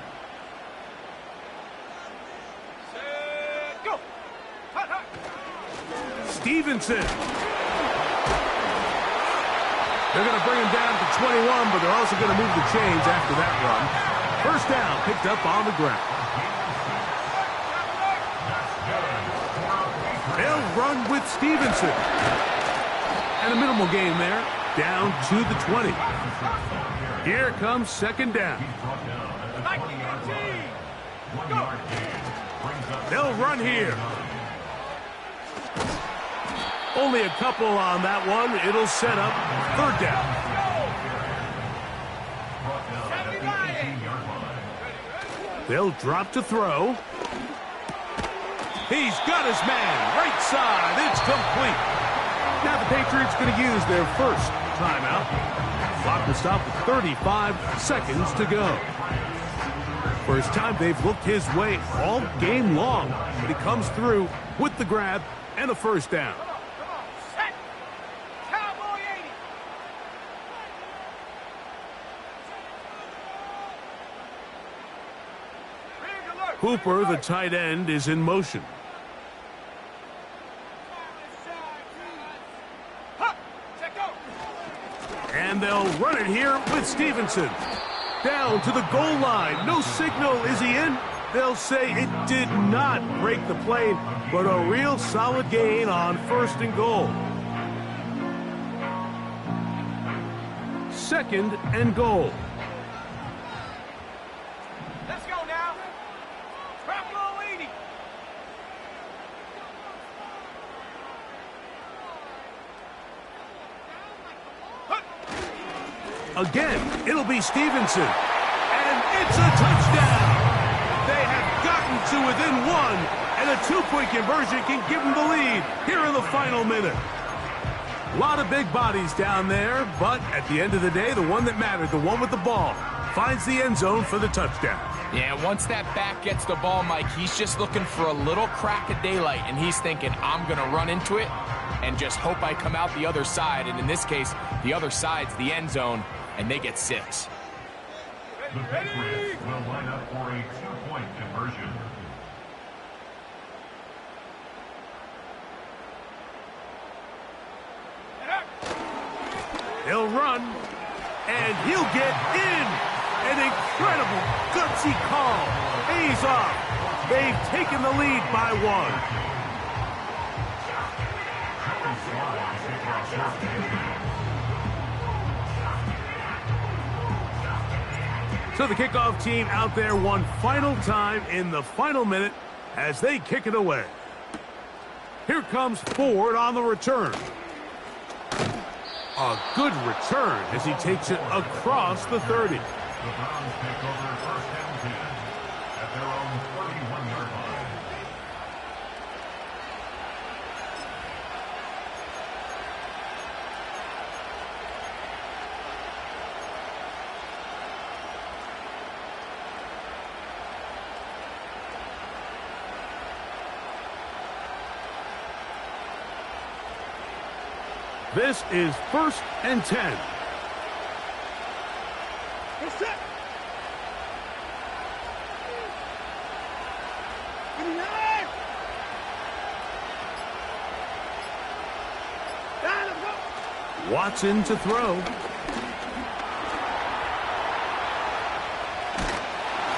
Go. Hot, hot. Stevenson. They're going to bring him down to 21, but they're also going to move the chains after that run. 1st down, picked up on the ground. They'll run with Stevenson. And a minimal gain there, down to the 20. Here comes 2nd down. They'll run here. Only a couple on that one. It'll set up 3rd down. They'll drop to throw. He's got his man. Right side. It's complete. Now the Patriots going to use their 1st timeout. Clock will stop with 35 seconds to go. First time they've looked his way all game long. But he comes through with the grab and a 1st down. Set. Cowboy 80. Hooper, the tight end, is in motion. And they'll run it here with Stevenson. Down to the goal line. No signal. Is he in? They'll say it did not break the plane, but a real solid gain on 1st and goal. 2nd and goal. Let's go now. Bravo 80. Again, it'll be Stevenson. And it's a touchdown. They have gotten to within 1, and a 2-point conversion can give them the lead here in the final minute. A lot of big bodies down there, but at the end of the day, the one that mattered, the one with the ball, finds the end zone for the touchdown. Yeah, once that back gets the ball, Mike, he's just looking for a little crack of daylight, and he's thinking, I'm going to run into it and just hope I come out the other side. And in this case, the other side's the end zone, and they get 6. The Patriots will line up for a 2-point conversion. He'll run, and he'll get in. An incredible, gutsy call. Pays off. They've taken the lead by 1. So the kickoff team out there one final time in the final minute as they kick it away. Here comes Ford on the return. A good return as he takes it across the 30. The Browns take over first and 10 at their own 41-yard line. This is first and 10. Watson to throw.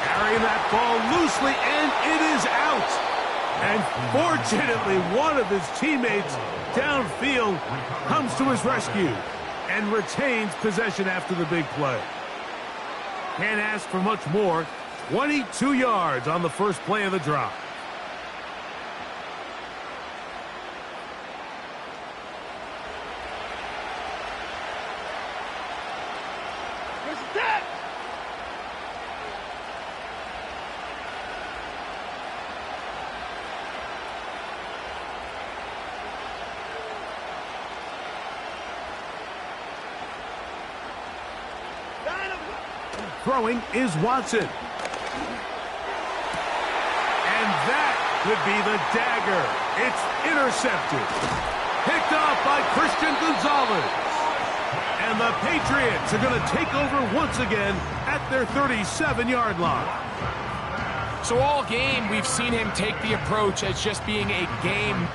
Carrying that ball loosely, and it is out. And fortunately, one of his teammates downfield comes to his rescue and retains possession after the big play. Can't ask for much more. 22 yards on the first play of the drive. Throwing is Watson. And that could be the dagger. It's intercepted. Picked off by Christian Gonzalez. And the Patriots are going to take over once again at their 37-yard line. So all game, we've seen him take the approach as just being a game.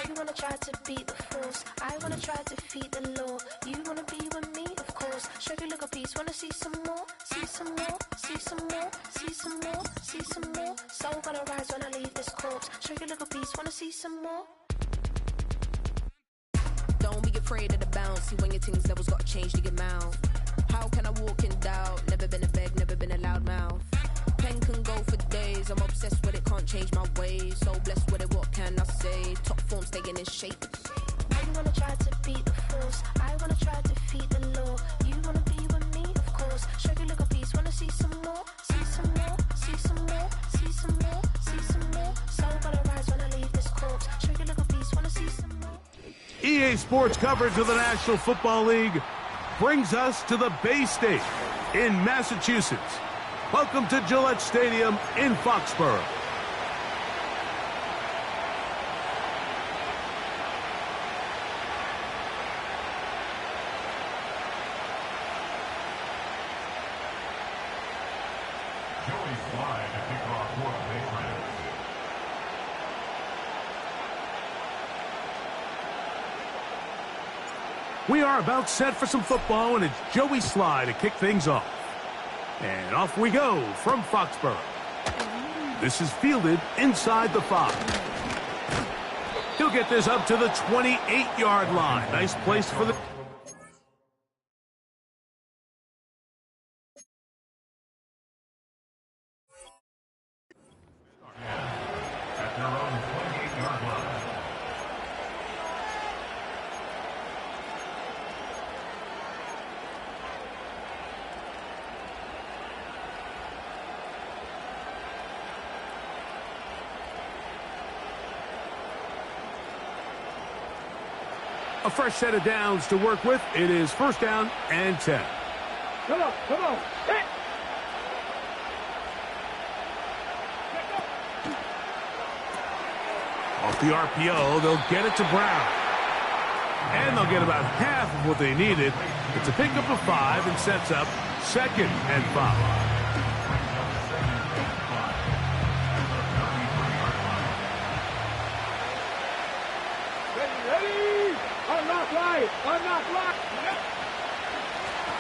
You wanna try to beat the force, I wanna try to defeat the law. You wanna be with me, of course. Show you look a piece, wanna see some more, see some more, see some more, see some more, see some more. Soul gonna rise when I leave this corpse. Show you look a piece, wanna see some more. Don't be afraid of the bounce. See when your things levels got to change to get mouth. How can I walk in doubt? Never been a beg, never been a loud mouth. Pen can go for days. I'm obsessed with it, can't change my ways. So blessed with it, what can I say? Top form staying in shape. You wanna try to beat the force, I wanna try to defeat the law. You wanna be with me, of course. Show you look a piece, wanna see some more, see some more, see some more, see some more, see some more. Soul gonna rise when I leave this corpse. Show you look a piece, wanna see some more. EA Sports coverage of the National Football League brings us to the Bay State in Massachusetts. Welcome to Gillette Stadium in Foxborough. Joey Slye to kick off for the Patriots. We are about set for some football, and it's Joey Slye to kick things off. And off we go from Foxborough. This is fielded inside the 5. He'll get this up to the 28-yard line. Nice place for the... At their own 28-yard line. A fresh set of downs to work with. It is first down and 10. Come on, come on. Hit. Off the RPO, they'll get it to Brown. And they'll get about half of what they needed. It's a pickup of 5 and sets up second and 5.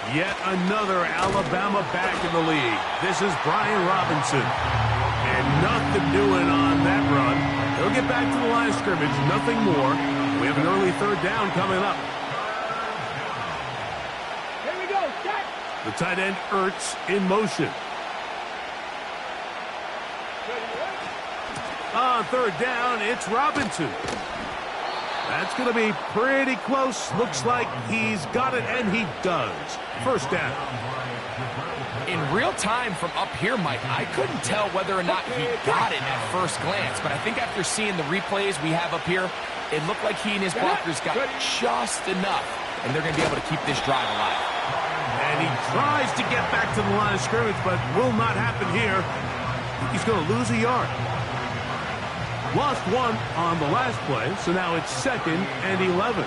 Yet another Alabama back in the league. This is Brian Robinson. And nothing doing on that run. He'll get back to the line of scrimmage, nothing more. We have an early third down coming up. The tight end Ertz in motion. On third down, it's Robinson. That's going to be pretty close. Looks like he's got it, and he does. First down. In real time from up here, Mike, I couldn't tell whether or not he got it at first glance, but I think after seeing the replays we have up here, it looked like he and his blockers got just enough, and they're going to be able to keep this drive alive. And he tries to get back to the line of scrimmage, but will not happen here. He's going to lose a yard. Lost one on the last play, so now it's 2nd and 11.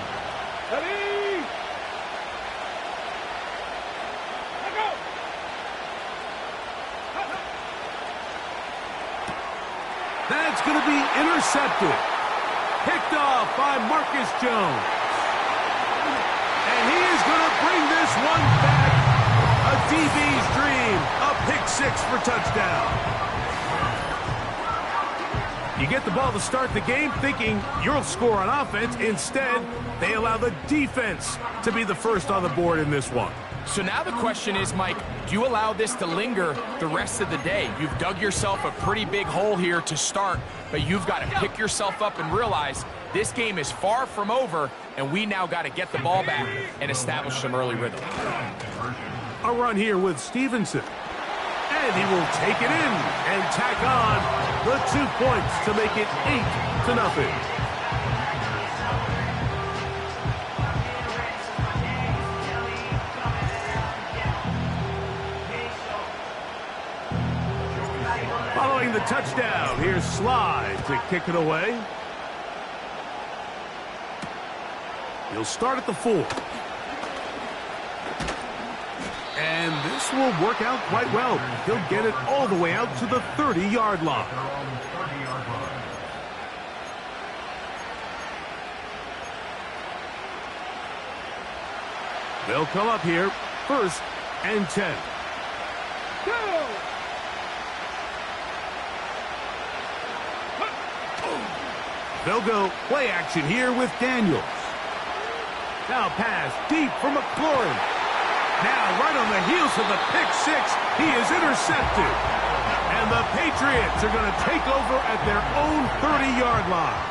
That's going to be intercepted. Picked off by Marcus Jones. And he is going to bring this one back. A DB's dream. A pick 6 for touchdown. You get the ball to start the game thinking you'll score on offense. Instead, they allow the defense to be the first on the board in this one. So now the question is, Mike, do you allow this to linger the rest of the day? You've dug yourself a pretty big hole here to start, but you've got to pick yourself up and realize this game is far from over, and we now got to get the ball back and establish some early rhythm. A run here with Stevenson. And he will take it in and tack on the 2 points to make it 8-0. Following the touchdown, here's Slide to kick it away. He'll start at the 4. And this will work out quite well. He'll get it all the way out to the 30-yard line. They'll come up here, 1st and 10. They'll go play action here with Daniels. Now pass deep for McLaurin. Now right on the heels of the pick 6, he is intercepted. And the Patriots are going to take over at their own 30-yard line.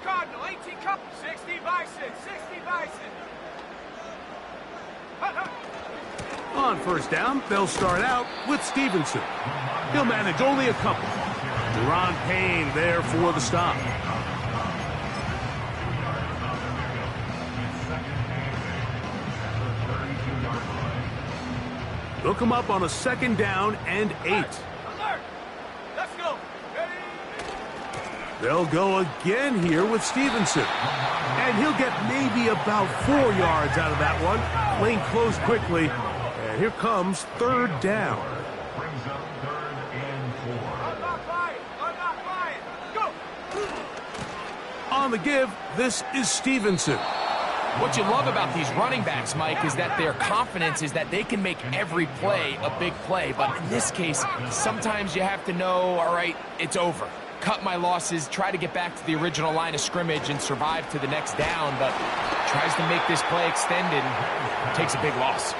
Cardinal, 18 Cup, 60 Bison, 60 Bison. On first down, they'll start out with Stevenson. He'll manage only a couple. Deron Payne there for the stop. They'll come up on a 2nd down and 8. Alert! Let's go. Ready? They'll go again here with Stevenson. And he'll get maybe about 4 yards out of that one. Lane closed quickly. And here comes 3rd down. Brings up 3rd and 4. I'm not buying. I'm not buying. Go. On the give, this is Stevenson. What you love about these running backs, Mike, is that their confidence is that they can make every play a big play. But in this case, sometimes you have to know, all right, it's over. Cut my losses, try to get back to the original line of scrimmage and survive to the next down, but tries to make this play extended and takes a big loss.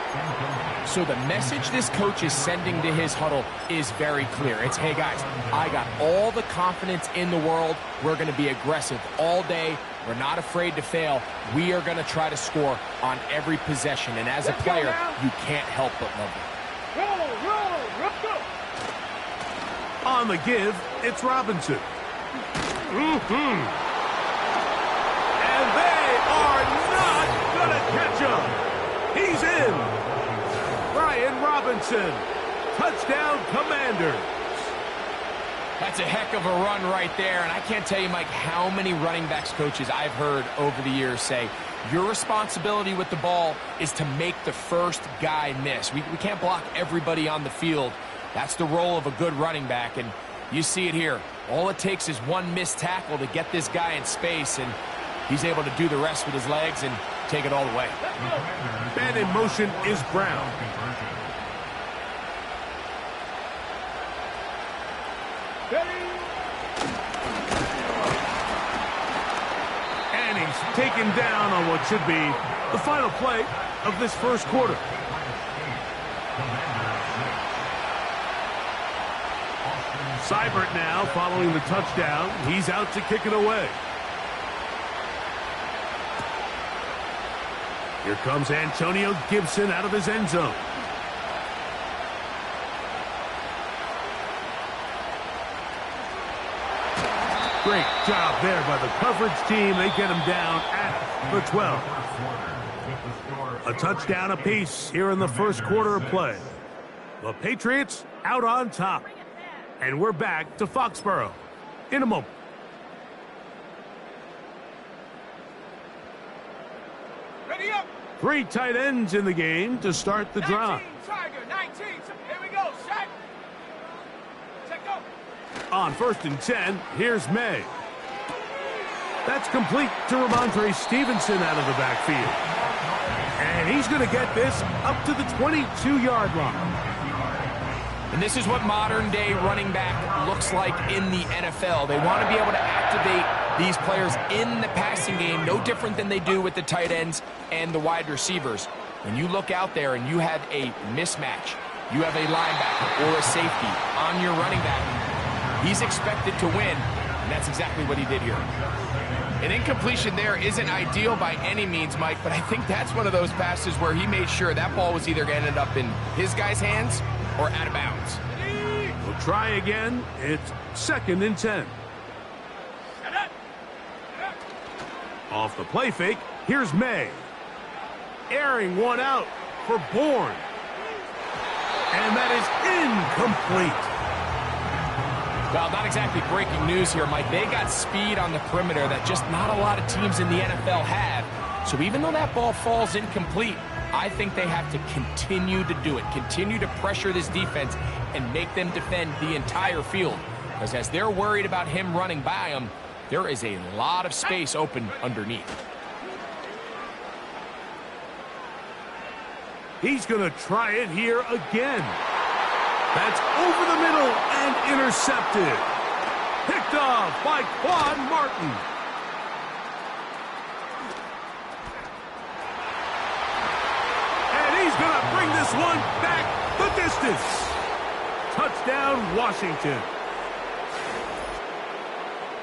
So the message this coach is sending to his huddle is very clear. It's, hey guys, I got all the confidence in the world. We're going to be aggressive all day. We're not afraid to fail. We are going to try to score on every possession. And as a player, you can't help but love it. Go. On the give, it's Robinson. And they are not going to catch him. He's in. Brian Robinson. Touchdown, Commanders. That's a heck of a run right there. And I can't tell you, Mike, how many running backs coaches I've heard over the years say, your responsibility with the ball is to make the first guy miss. We can't block everybody on the field. That's the role of a good running back, and you see it here. All it takes is one missed tackle to get this guy in space, and he's able to do the rest with his legs and take it all the way. Man in motion is Brown. And he's taken down on what should be the final play of this first quarter. Seibert now following the touchdown. He's out to kick it away. Here comes Antonio Gibson out of his end zone. Great job there by the coverage team. They get him down at the 12. A touchdown apiece here in the first quarter of play. The Patriots out on top. And we're back to Foxborough in a moment. Ready up. 3 tight ends in the game to start the drive. 19, Tiger, 19. Here we go. Set. Set, go. On 1st and 10, here's May. That's complete to Ramondre Stevenson out of the backfield. And he's going to get this up to the 22-yard line. And this is what modern-day running back looks like in the NFL. They want to be able to activate these players in the passing game, no different than they do with the tight ends and the wide receivers. When you look out there and you have a mismatch, you have a linebacker or a safety on your running back, he's expected to win, and that's exactly what he did here. An incompletion there isn't ideal by any means, Mike, but I think that's one of those passes where he made sure that ball was either going to end up in his guy's hands or out of bounds. We'll try again. It's 2nd and 10. Off the play fake, here's May. Airing one out for Bourne. And that is incomplete. Well, not exactly breaking news here, Mike. They got speed on the perimeter that just not a lot of teams in the NFL have. So even though that ball falls incomplete, I think they have to continue to do it, continue to pressure this defense and make them defend the entire field. Because as they're worried about him running by them, there is a lot of space open underneath. He's going to try it here again. That's over the middle and intercepted. Picked off by Quan Martin. And he's going to bring this one back the distance. Touchdown, Washington.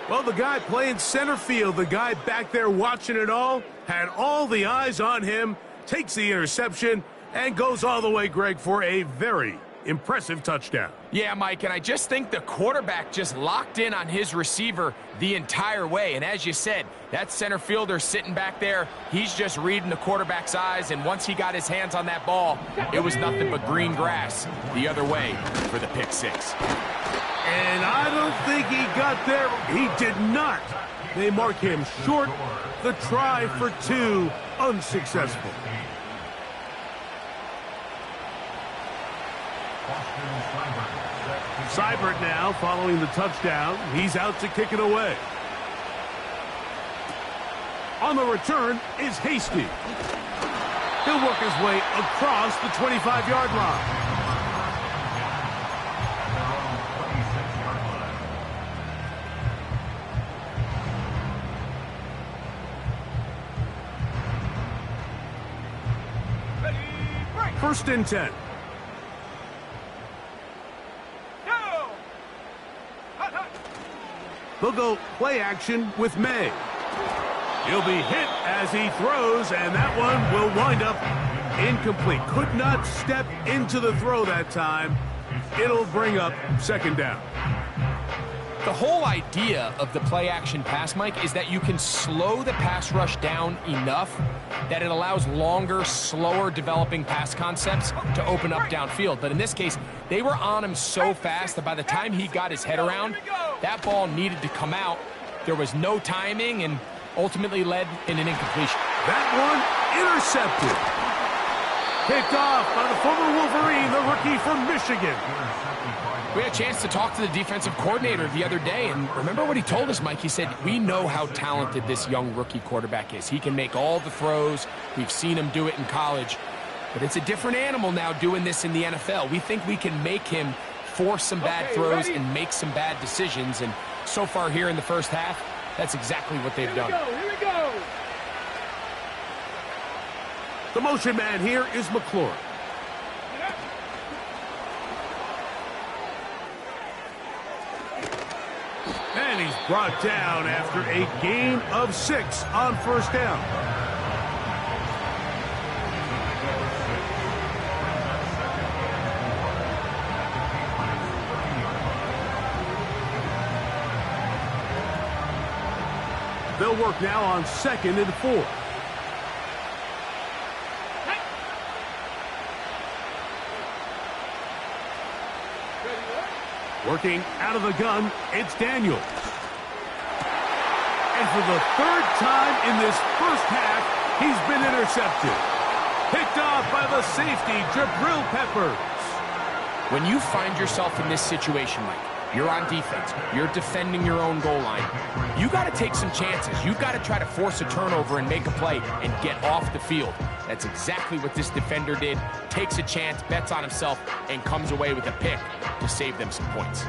Well, the guy playing center field, the guy back there watching it all, had all the eyes on him, takes the interception, and goes all the way, Greg, for a very impressive touchdown. Yeah, Mike, and I just think the quarterback just locked in on his receiver the entire way. And as you said, that center fielder sitting back there, he's just reading the quarterback's eyes, and once he got his hands on that ball, it was nothing but green grass the other way for the pick six. And I don't think he got there. He did not. They mark him short. The try for 2, unsuccessful. Seibert now following the touchdown. He's out to kick it away. On the return is Hasty. He'll work his way across the 25-yard line. First and 10. They'll go play action with May. He'll be hit as he throws, and that one will wind up incomplete. Could not step into the throw that time. It'll bring up 2nd down. The whole idea of the play-action pass, Mike, is that you can slow the pass rush down enough that it allows longer, slower developing pass concepts to open up downfield. But in this case, they were on him so fast that by the time he got his head around, that ball needed to come out. There was no timing and ultimately led in an incompletion. That one intercepted. Picked off by the former Wolverine, the rookie from Michigan. We had a chance to talk to the defensive coordinator the other day, and remember what he told us, Mike? He said, we know how talented this young rookie quarterback is. He can make all the throws. We've seen him do it in college. But it's a different animal now doing this in the NFL. We think we can make him force some bad throws and make some bad decisions. And so far here in the first half, that's exactly what they've done. Here we go. The motion man here is McLaurin. And he's brought down after a gain of 6 on first down. They'll work now on 2nd and 4. Working out of the gun, it's Daniels. And for the 3rd time in this first half, he's been intercepted. Picked off by the safety, Jabril Peppers. When you find yourself in this situation, Mike, you're on defense, you're defending your own goal line, you got to take some chances. You've got to try to force a turnover and make a play and get off the field. That's exactly what this defender did. Takes a chance, bets on himself, and comes away with a pick to save them some points.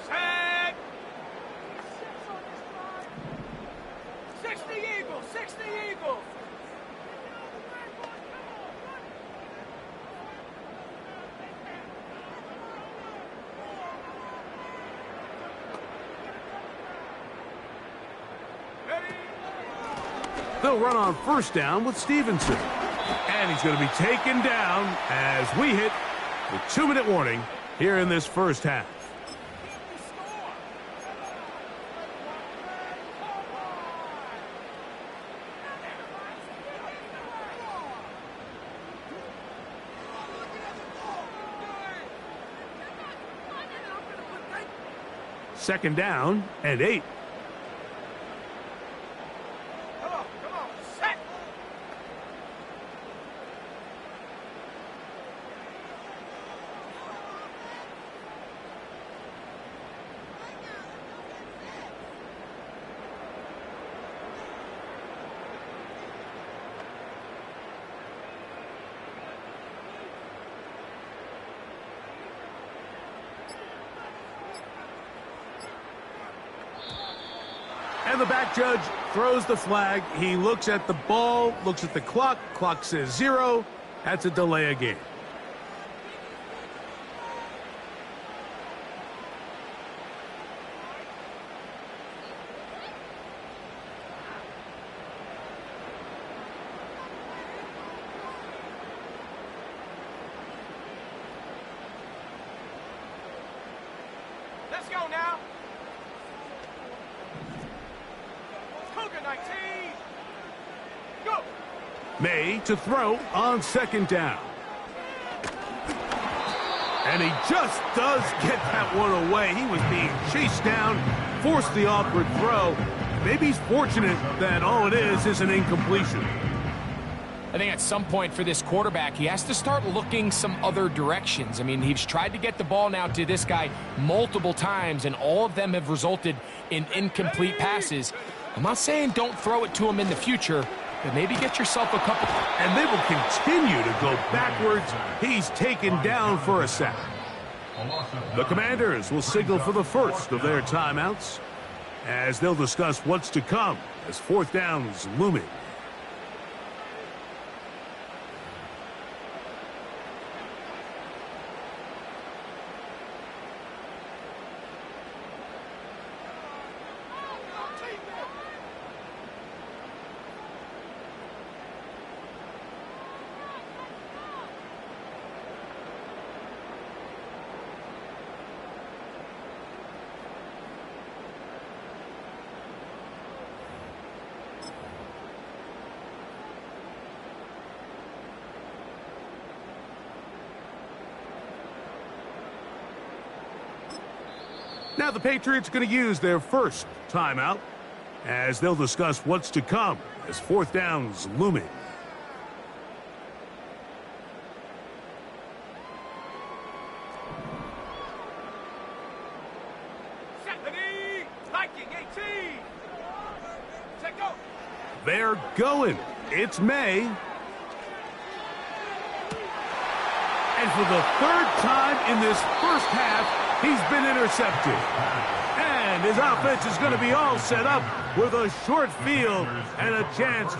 Set. 60 Eagles, 60 Eagles. They'll run on first down with Stevenson. And he's going to be taken down as we hit the 2-minute warning here in this first half. Second down and 8. Come on, set. And the back judge throws the flag. He looks at the ball, looks at the clock. Clock says 0. That's a delay of game. Let's go now. Cougar 19. Go. May to throw on second down. And he just does get that one away. He was being chased down, forced the awkward throw. Maybe he's fortunate that all it is an incompletion. I think at some point for this quarterback, he has to start looking some other directions. I mean, he's tried to get the ball now to this guy multiple times, and all of them have resulted in incomplete passes. I'm not saying don't throw it to him in the future, but maybe get yourself a couple. And they will continue to go backwards. He's taken down for a sack. The Commanders will signal for the first of their timeouts as they'll discuss what's to come as fourth down is looming. Now the Patriots going to use their first timeout as they'll discuss what's to come as fourth down's looming. Stephanie! Viking 18! Check go! They're going. It's May. And for the third time in this first half, he's been intercepted. And his offense is going to be all set up with a short field and a chance to